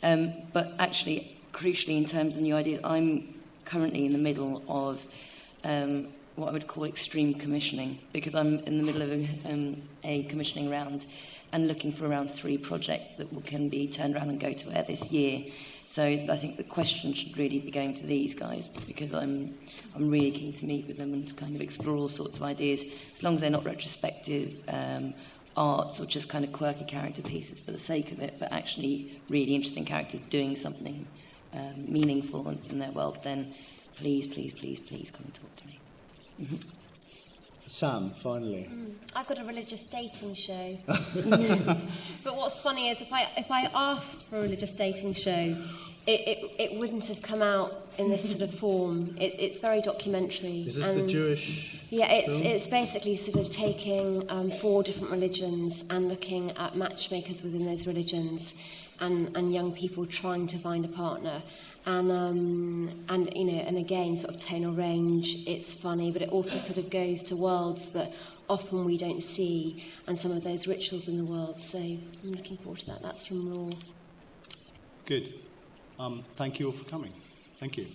But actually, crucially, in terms of new ideas, I'm currently in the middle of what I would call extreme commissioning, because I'm in the middle of a commissioning round and looking for around 3 projects that can be turned around and go to air this year. So I think the question should really be going to these guys, because I'm really keen to meet with them and to kind of explore all sorts of ideas, as long as they're not retrospective arts or just kind of quirky character pieces for the sake of it, but actually really interesting characters doing something meaningful in their world, then please, please, please, please come and talk to me. Sam, finally. I've got a religious dating show. But what's funny is if I asked for a religious dating show, it wouldn't have come out in this sort of form. It's very documentary. Is this the Jewish Yeah, film? it's basically sort of taking 4 different religions and looking at matchmakers within those religions and young people trying to find a partner. And again, sort of tonal range, it's funny, but it also sort of goes to worlds that often we don't see, and some of those rituals in the world. So I'm looking forward to that. That's from Raw. Good. Thank you all for coming. Thank you.